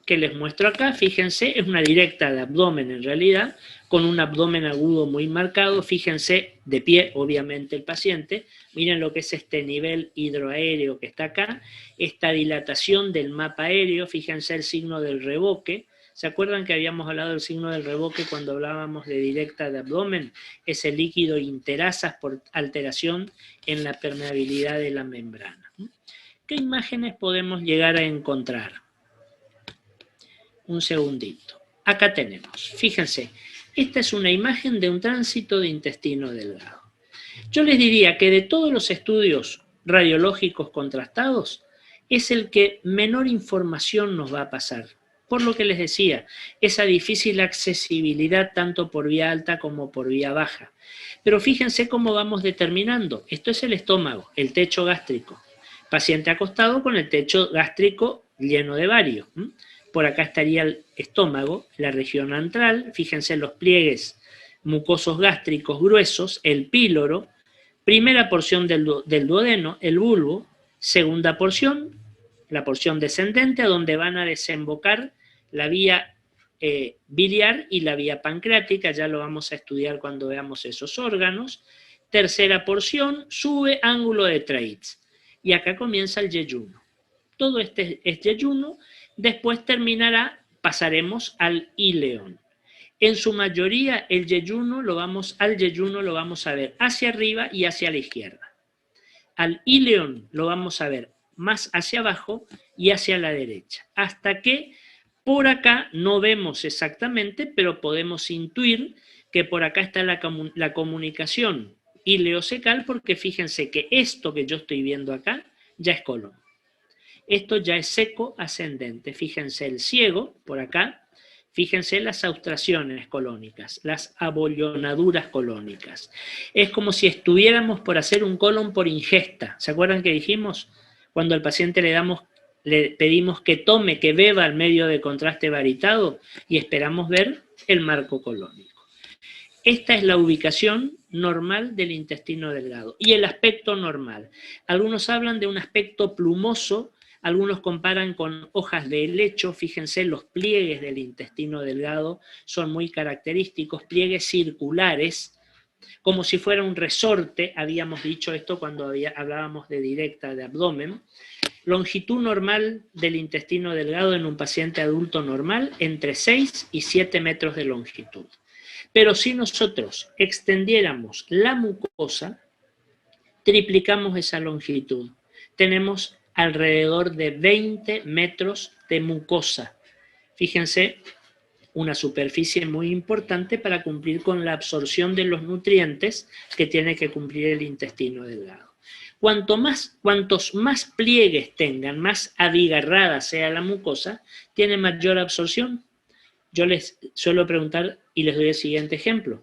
que les muestro acá, fíjense, es una directa de abdomen en realidad, con un abdomen agudo muy marcado. Fíjense, de pie, obviamente, el paciente. Miren lo que es este nivel hidroaéreo que está acá, esta dilatación del mapa aéreo. Fíjense el signo del reboque. ¿Se acuerdan que habíamos hablado del signo del reboque cuando hablábamos de directa de abdomen? Ese líquido interasas por alteración en la permeabilidad de la membrana. ¿Qué imágenes podemos llegar a encontrar? Un segundito. Acá tenemos, fíjense, esta es una imagen de un tránsito de intestino delgado. Yo les diría que de todos los estudios radiológicos contrastados, es el que menor información nos va a pasar. Por lo que les decía, esa difícil accesibilidad tanto por vía alta como por vía baja. Pero fíjense cómo vamos determinando. Esto es el estómago, el techo gástrico. Paciente acostado con el techo gástrico lleno de bario. Por acá estaría el estómago, la región antral. Fíjense los pliegues mucosos gástricos gruesos, el píloro. Primera porción del duodeno, el bulbo. Segunda porción, la porción descendente, a donde van a desembocar la vía biliar y la vía pancreática. Ya lo vamos a estudiar cuando veamos esos órganos. Tercera porción, sube ángulo de Treitz. Y acá comienza el yeyuno. Todo este es yeyuno. Después pasaremos al íleon. En su mayoría el yeyuno lo vamos a ver hacia arriba y hacia la izquierda. Al íleon lo vamos a ver más hacia abajo y hacia la derecha. Hasta que por acá no vemos exactamente, pero podemos intuir que por acá está la comunicación ileocecal, porque fíjense que esto que yo estoy viendo acá ya es colon. Esto ya es seco ascendente. Fíjense el ciego por acá. Fíjense las austraciones colónicas, las abollonaduras colónicas. Es como si estuviéramos por hacer un colon por ingesta. ¿Se acuerdan que dijimos? Cuando al paciente le pedimos que tome, que beba al medio de contraste varitado y esperamos ver el marco colónico. Esta es la ubicación normal del intestino delgado y el aspecto normal. Algunos hablan de un aspecto plumoso, algunos comparan con hojas de helecho. Fíjense, los pliegues del intestino delgado son muy característicos, pliegues circulares, como si fuera un resorte. Habíamos dicho esto cuando hablábamos de directa de abdomen. Longitud normal del intestino delgado en un paciente adulto normal, entre 6 y 7 metros de longitud. Pero si nosotros extendiéramos la mucosa, triplicamos esa longitud. Tenemos alrededor de 20 metros de mucosa. Fíjense, una superficie muy importante para cumplir con la absorción de los nutrientes que tiene que cumplir el intestino delgado. Cuantos más pliegues tengan, más abigarrada sea la mucosa, tiene mayor absorción. Yo les suelo preguntar y les doy el siguiente ejemplo.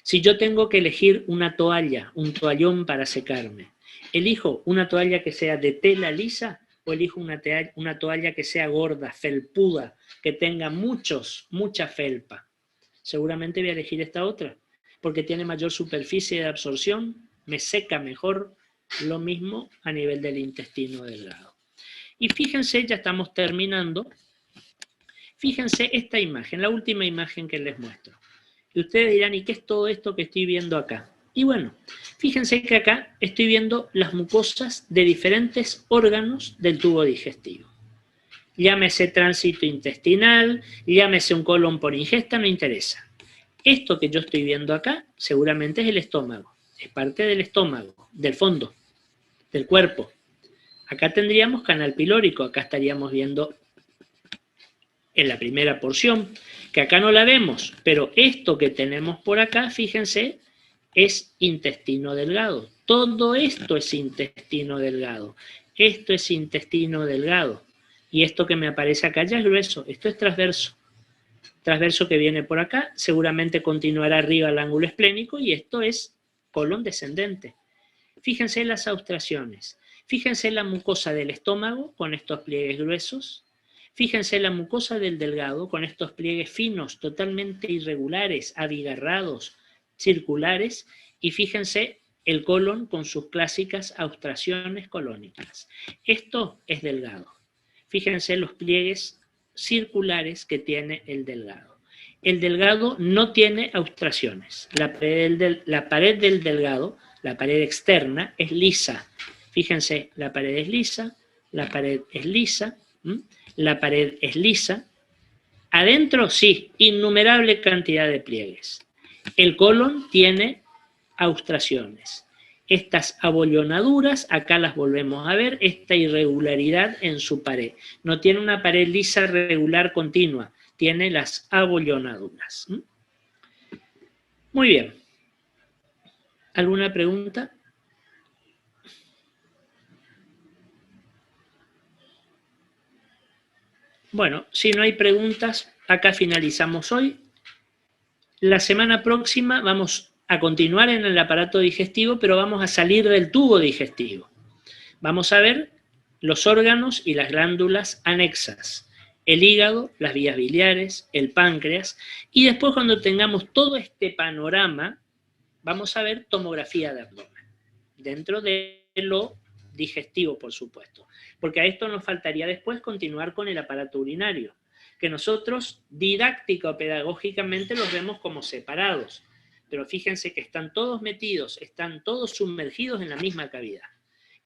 Si yo tengo que elegir una toalla, un toallón para secarme, ¿elijo una toalla que sea de tela lisa o elijo una toalla que sea gorda, felpuda, que tenga mucha felpa? Seguramente voy a elegir esta otra, porque tiene mayor superficie de absorción, me seca mejor. Lo mismo a nivel del intestino delgado. Y fíjense, ya estamos terminando. Fíjense esta imagen, la última imagen que les muestro. Y ustedes dirán, ¿y qué es todo esto que estoy viendo acá? Y bueno, fíjense que acá estoy viendo las mucosas de diferentes órganos del tubo digestivo. Llámese tránsito intestinal, llámese un colon por ingesta, no interesa. Esto que yo estoy viendo acá seguramente es el estómago. Es parte del estómago, del fondo, del cuerpo. Acá tendríamos canal pilórico, acá estaríamos viendo en la primera porción, que acá no la vemos, pero esto que tenemos por acá, fíjense, es intestino delgado. Todo esto es intestino delgado. Esto es intestino delgado. Y esto que me aparece acá ya es grueso, esto es transverso. Transverso que viene por acá, seguramente continuará arriba el ángulo esplénico y esto es colon descendente. Fíjense las austraciones, fíjense la mucosa del estómago con estos pliegues gruesos, fíjense la mucosa del delgado con estos pliegues finos, totalmente irregulares, abigarrados, circulares, y fíjense el colon con sus clásicas austraciones colónicas. Esto es delgado. Fíjense los pliegues circulares que tiene el delgado. El delgado no tiene austraciones. La pared del delgado, la pared externa, es lisa. Fíjense, la pared es lisa, la pared es lisa, la pared es lisa. Adentro, sí, innumerable cantidad de pliegues. El colon tiene austraciones. Estas abollonaduras, acá las volvemos a ver, esta irregularidad en su pared. No tiene una pared lisa, regular, continua. Tiene las abollonaduras. Muy bien. ¿Alguna pregunta? Bueno, si no hay preguntas, acá finalizamos hoy. La semana próxima vamos a continuar en el aparato digestivo, pero vamos a salir del tubo digestivo. Vamos a ver los órganos y las glándulas anexas. El hígado, las vías biliares, el páncreas, y después cuando tengamos todo este panorama, vamos a ver tomografía de abdomen, dentro de lo digestivo, por supuesto, porque a esto nos faltaría después continuar con el aparato urinario, que nosotros didáctica o pedagógicamente los vemos como separados, pero fíjense que están todos metidos, están todos sumergidos en la misma cavidad.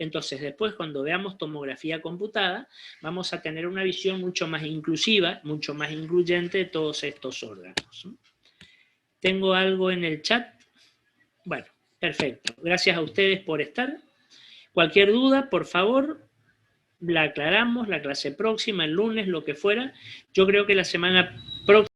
Entonces, después, cuando veamos tomografía computada, vamos a tener una visión mucho más inclusiva, mucho más incluyente de todos estos órganos. ¿Tengo algo en el chat? Bueno, perfecto. Gracias a ustedes por estar. Cualquier duda, por favor, la aclaramos la clase próxima, el lunes, lo que fuera. Yo creo que la semana próxima